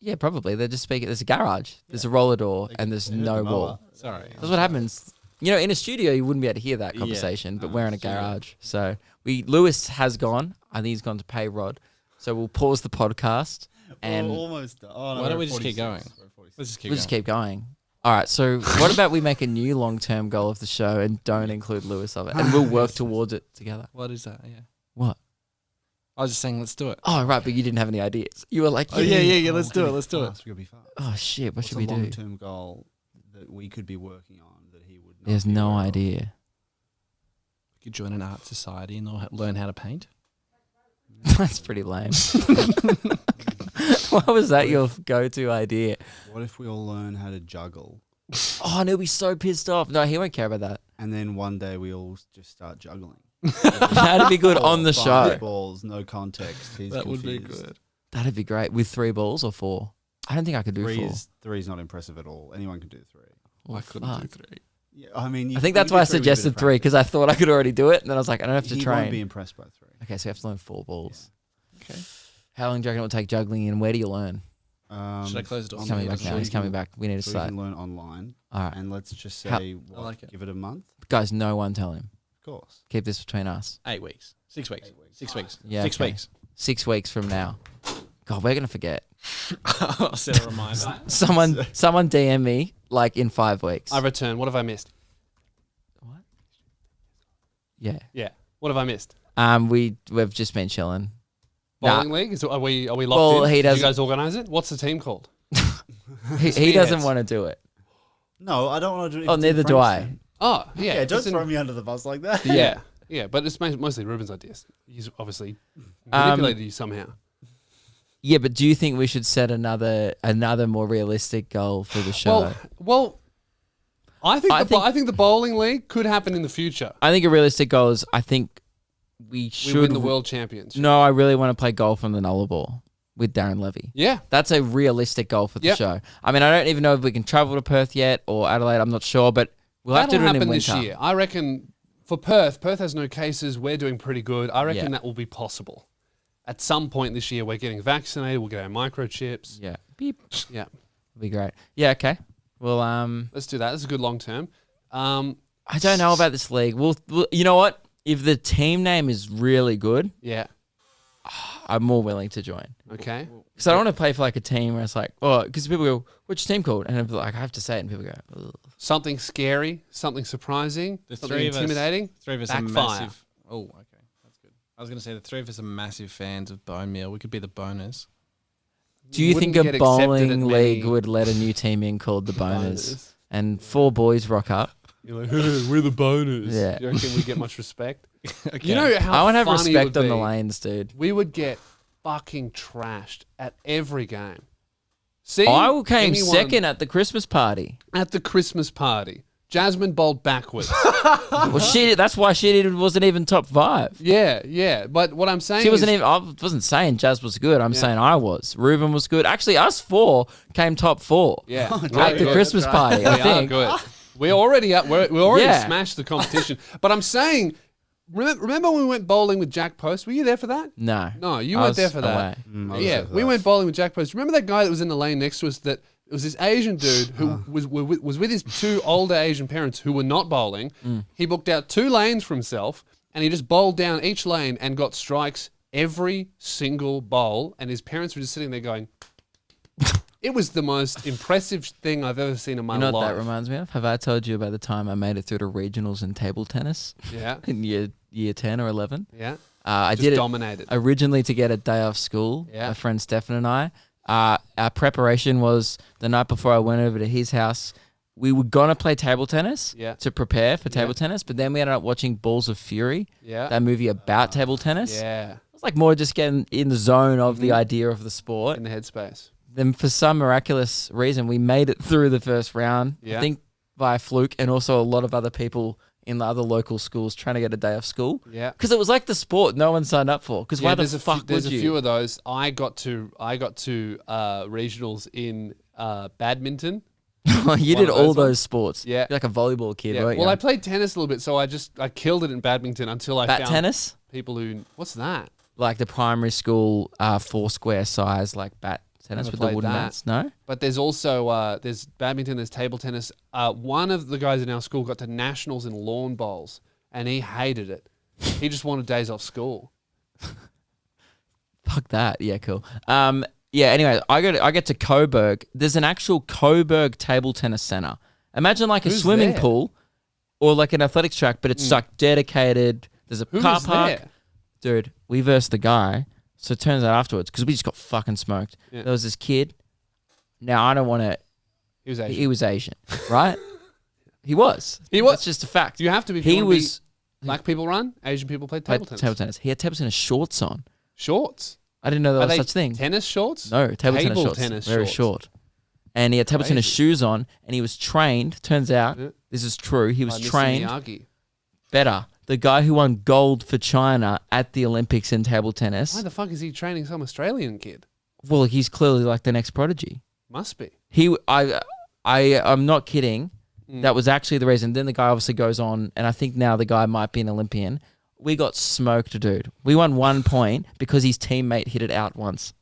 Yeah, probably. They just speak. There's a garage. There's a roller door, and there's no wall. Sorry. That's what happens. You know, in a studio, you wouldn't be able to hear that conversation, but we're in a studio. garage. So Lewis has gone. I think he's gone to pay Rod. So we'll pause the podcast and We're almost done. Oh, no, Why don't we're we at just keep 46. we'll going? We're at 46. Let's just keep just keep going. All right. So what about we make a new long-term goal of the show and don't include Lewis of it, and we'll work towards it together. What is that? Yeah. What? I was just saying, let's do it. Oh, right. But you didn't have any ideas. You were like, Yeah. Let's do it. Let's do it. Fast, we gotta be fast. oh shit, what What's should a we do? long-term goal that we could be working on that he would not There's be no aware of? idea. You could join an art society and learn how to paint. That's pretty lame. Why was that your go-to idea? What if we all learn how to juggle, Oh, and he'll be so pissed off. No, he won't care about that. and then one day we all just start juggling? That'd be good on the show. Five balls, no context. He's That would be confused. good. That'd be great. With 3 balls or 4? I don't think I could do 4. Three is not impressive at all. Anyone can do 3. Oh, I couldn't do fuck. 3. Yeah, I mean, I think that's why I suggested 3 because I thought I could already do it, and then I was like, I don't have to he train. won't be impressed by 3. Okay, so you have to learn 4 balls. Okay. How long do you reckon it will take juggling, and where do you learn? Should I close the door? He's coming online. back now. He's coming back. We need to So we start. can learn online, All right, and let's just How- say, what, like it. give it a month. guys, no one tell him. Of course. Keep this between us. 8 weeks. 6 weeks. 6 weeks. Yeah, 6 okay. weeks. 6 weeks from now. God, we're gonna forget. I'll set a reminder. Someone DM me like in 5 weeks. I return. What have I missed? Yeah. Yeah. What have I missed? We've just been chilling. Bowling league? Are we locked Well, in? he Did doesn't- you guys organise it? What's the team called? He doesn't Spearheads. want to do it. No, I don't want to do it. Oh, neither do I. Oh, yeah. Yeah, don't it's in- throw me under the bus like that. Yeah. Yeah, but it's mostly Reuben's ideas. He's obviously manipulated you somehow. Yeah, but do you think we should set another more realistic goal for the show? Well, I think I think- I think the bowling league could happen in the future. I think a realistic goal is I think we We should win the world championship. No, I really want to play golf on the Nulla Ball with Darren Levy. Yeah. That's a realistic goal for the Yep. show. I mean, I don't even know if we can travel to Perth yet or Adelaide. I'm not sure, but we'll have to That'll do it in happen winter. this year. I reckon for Perth has no cases. We're doing pretty good. I reckon Yeah. that will be possible. at some point this year we're getting vaccinated. We'll get our microchips. Yeah. Beep. Yeah, It'll be great. Yeah. Okay. Well, let's do that. That's a good long term. I don't know about this league. We'll you know what? If the team name is really good, Yeah. I'm more willing to join. Okay. Because I don't want to play for like a team where it's like, oh, because people go, what's your team called? And I'm like, I have to say it, and people go, ugh. Something scary, something surprising, The something three of us- intimidating. Three of us Backfire. are massive. Oh, okay, that's good. I was going to say the three of us are massive fans of bone meal. We could be the boners. Do you Wouldn't think get a accepted at bowling league many would let a new team in called the Boners? And 4 boys rock up? You're like, we're the boners. Yeah. You reckon we get much respect? Okay. You know how I want to have funny it respect would on the be? lanes, dude. We would get fucking trashed at every game. See, I came anyone second at the Christmas party. at the Christmas party. Jasmine bowled backwards. Well, that's why she wasn't even top 5. yeah. But what I'm saying She wasn't is, even. I wasn't saying Jazz was good. I'm saying I was. Reuben was good. Actually, us 4 came top 4 yeah, at the Christmas party. I we are think. good. We already Yeah. smashed the competition. But I'm saying, remember when we went bowling with Jack Post? Were you there for that? No. No, you I weren't was there for that. away. Yeah, we went bowling with Jack Post. Remember that guy that was in the lane next to us? That it was this Asian dude who was with his 2 older Asian parents who were not bowling. He booked out 2 lanes for himself, and he just bowled down each lane and got strikes every single bowl. And his parents were just sitting there going, "It was the most impressive thing I've ever seen in my You know life." what that reminds me of? Have I told you about the time I made it through to regionals in table tennis Yeah, in year 10 or 11? yeah. I Just did it dominated. originally to get a day off school. Yeah. My friend Stefan and I. Our preparation was the night before I went over to his house. We were gonna play table tennis to prepare for table tennis, but then we ended up watching Balls of Fury, that movie about table tennis. Yeah, It was like more just getting in the zone of the idea of the sport. in the headspace. Then for some miraculous reason, we made it through the first round. Yeah. I think by fluke, and also a lot of other people in the other local schools trying to get a day off school. Yeah. Because it was like the sport no one signed up for. Because why the fuck there's would a you? few of those. I got to regionals in badminton. You One did of all those those ones. sports. Yeah. You're like a volleyball kid, Yeah. weren't Well, you? I played tennis a little bit, so I killed it in badminton until I Bat found tennis? people who. What's that? Like the primary school 4 square size like bat tennis Never with the played wooden that. mats? No? But there's also there's badminton, there's table tennis. One of the guys in our school got to nationals in lawn bowls, and he hated it. He just wanted days off school. Fuck that. Yeah, cool. Yeah, anyway, I get to Coburg. There's an actual Coburg table tennis center. Imagine like a Who's swimming there? pool or like an athletics track, but it's like dedicated. There's a Who car is park. there? Dude, we versed the guy. So it turns out afterwards, because we just got fucking smoked. Yeah. There was this kid. Now, I don't want to... He was Asian. He was Asian, right? He was. He was. That's just a fact. You have to be. If He you wanna was... Be, black people run. Asian people play table tennis. Table tennis. He had table tennis shorts on. Shorts. I didn't know there Are was they such thing. Tennis shorts. No, table tennis shorts. Very shorts. short. And he had table tennis Crazy. shoes on, and he was trained. Turns out, Yeah. this is true. He was By Mr. trained Miyagi. better. The guy who won gold for China at the Olympics in table tennis. Why the fuck is he training some Australian kid? Well, he's clearly like the next prodigy. Must be. I'm not kidding. Mm. That was actually the reason. Then the guy obviously goes on, and I think now the guy might be an Olympian. We got smoked, dude. We won 1 point because his teammate hit it out once.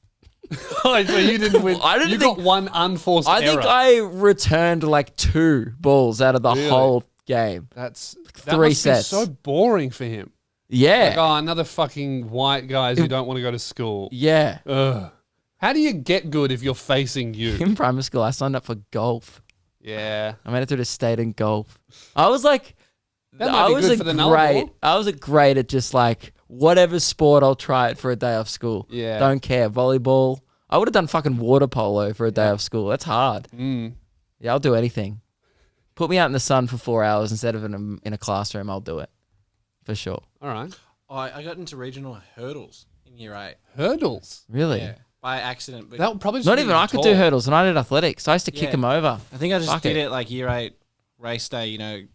Oh, so you didn't win. I didn't you think- got one unforced I error. think I returned like 2 balls out of the Really? whole game. That's 3 must sets. Be so boring for him. Yeah. Like, oh, another fucking white guys who don't want to go to school. Yeah. Ugh. How do you get good if you're facing you? In primary school, I signed up for golf. Yeah. I made it through to state in golf. I was like, That might I be was good a for the null great. ball. I was a great at just like whatever sport, I'll try it for a day off school. Yeah. Don't care. Volleyball. I would have done fucking water polo for a day off school. That's hard. Mm. Yeah, I'll do anything. Put me out in the sun for 4 hours instead of in a classroom. I'll do it for sure. All right. I got into regional hurdles in year 8. Hurdles. Really? Yeah, by accident. But That would probably just Not be even I could do tall. hurdles, and I did athletics. I used to kick Yeah. them over. I think I just Fuck did it. it like year 8 race day.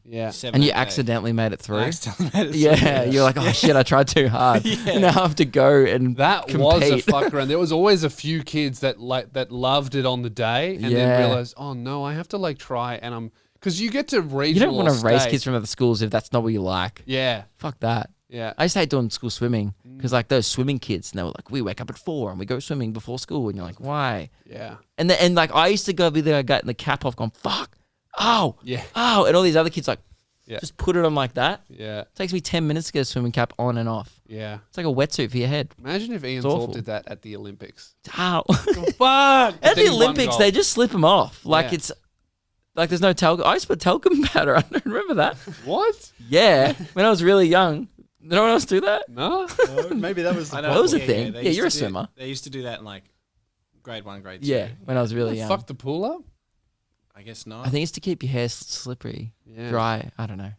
Yeah. 7, And you 8 day. accidentally made it through. I accidentally made it through. Yeah, you're like, oh shit, I tried too hard. Yeah. Now I have to go and That compete. was a fuck around. There was always a few kids that loved it on the day and Yeah. then realized, oh no, I have to like try and I'm because you get to regional. You don't want to race state. kids from other schools if that's not what you like. Yeah. Fuck that. Yeah. I used to hate doing school swimming because like those swimming kids, and they were like, we wake up at 4 and we go swimming before school, and you're like, why? Yeah. And like I used to go be there, getting the cap off, going fuck, oh, Yeah. oh, and all these other kids like, Yeah. just put it on like that. Yeah. It takes me 10 minutes to get a swimming cap on and off. Yeah. It's like a wetsuit for your head. Imagine if Ian It's awful. Thorpe did that at the Olympics. Ow. Fuck. At the Olympics, they just slip them off. Like Yeah. it's like there's no talcum. I used to put talcum powder. I don't remember that. What? Yeah, when I was really young. Did no one else do that? No. Maybe that was. I That was a yeah, thing. they Yeah, used you're a to do- swimmer. They used to do that in like grade 1, grade 2. Yeah, when I was really young. Fuck the pool up. I guess not. I think it's to keep your hair slippery, Yeah. dry. I don't know.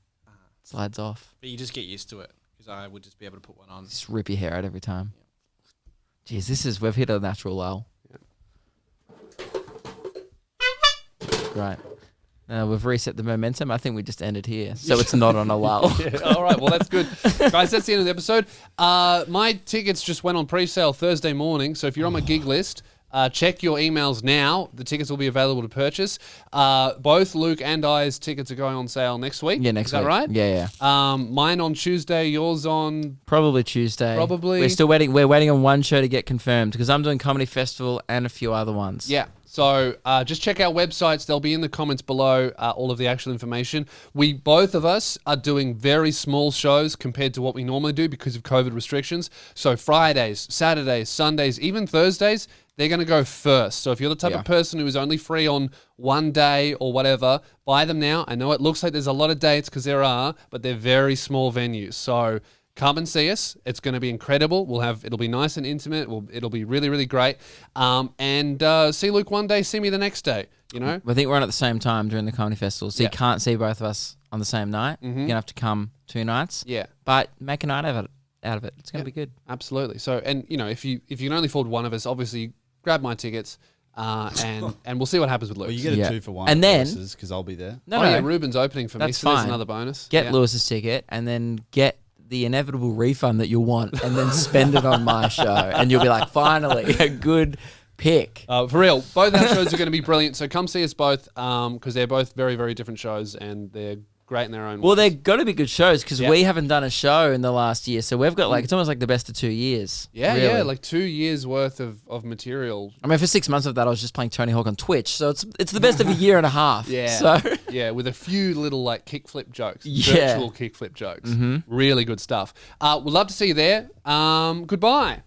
Slides off. But you just get used to it because I would just be able to put one on. Just rip your hair out every time. Jeez, we've hit a natural lull. Right. We've reset the momentum. I think we just ended here. So it's not on a lull. Yeah, all right, well, that's good. Guys, that's the end of the episode. My tickets just went on pre-sale Thursday morning, so if you're on my gig list, check your emails now. The tickets will be available to purchase. Both Luke and I's tickets are going on sale next week. Yeah, next Is that week. right? Yeah, yeah. Mine on Tuesday, yours on... Probably Tuesday. Probably. We're still waiting. We're waiting on one show to get confirmed because I'm doing Comedy Festival and a few other ones. Yeah. So just check our websites. They'll be in the comments below, all of the actual information. Both of us are doing very small shows compared to what we normally do because of COVID restrictions. So Fridays, Saturdays, Sundays, even Thursdays, they're going to go first. So if you're the type of person who is only free on one day or whatever, buy them now. I know it looks like there's a lot of dates because there are, but they're very small venues. So come and see us. It's going to be incredible. It'll be nice and intimate. It'll be really, really great. And see Luke one day, see me the next day. You know? I think we're on at the same time during the Comedy Festival, so you can't see both of us on the same night. You're going to have to come 2 nights. Yeah. But make a night out of it. It's going to be good. Absolutely. So, and you know, if you can only afford one of us, obviously grab my tickets, and we'll see what happens with Luke. Well, you get a Yeah. 2 for 1. And then- because I'll be there. No, oh no, yeah, Reuben's opening for me, That's so there's fine. another bonus. Get Yeah. Lewis's ticket and then get the inevitable refund that you'll want and then spend it on my show. And you'll be like, finally, a good pick. For real, both our shows are going to be brilliant. So come see us both, because they're both very, very different shows, and they're great in their own Well, ways. they're got to be good shows because Yeah. we haven't done a show in the last year. So we've got like, it's almost like the best of 2 years. Yeah, really. yeah, like 2 years worth of material. I mean, for 6 months of that, I was just playing Tony Hawk on Twitch. So it's the best of a year and a half. Yeah. So Yeah, with a few little like kickflip jokes, Yeah. virtual kickflip jokes. Really good stuff. We'd love to see you there. Goodbye.